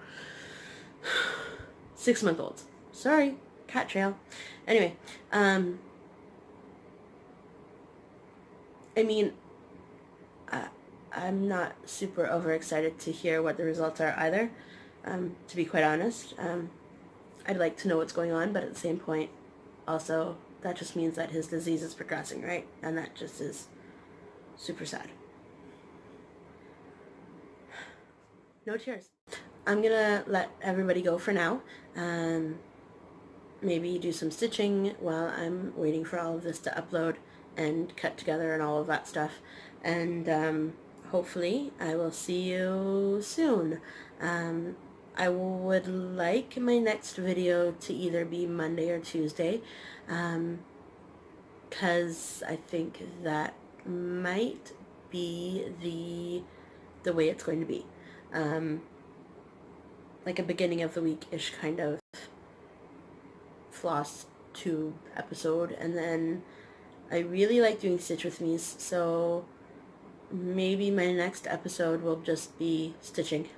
6-month-olds. Sorry, cat trail. Anyway, I'm not super overexcited to hear what the results are either, to be quite honest. I'd like to know what's going on, but at the same point, also, that just means that his disease is progressing, right? And that just is super sad. No tears. I'm gonna let everybody go for now. Maybe do some stitching while I'm waiting for all of this to upload and cut together and all of that stuff. And hopefully I will see you soon. I would like my next video to either be Monday or Tuesday, because I think that might be the way it's going to be. Like a beginning of the week-ish kind of floss tube episode, and then I really like doing Stitch with Me's, so maybe my next episode will just be stitching.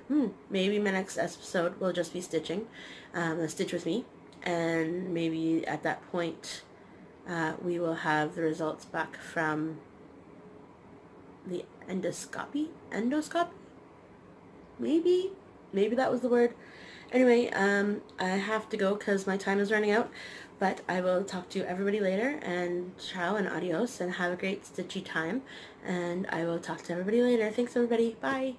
Maybe my next episode will just be stitching, a Stitch with Me, and maybe at that point we will have the results back from the endoscopy? Maybe that was the word. Anyway, I have to go because my time is running out, but I will talk to everybody later, and ciao and adios, and have a great stitchy time, and I will talk to everybody later. Thanks everybody. Bye.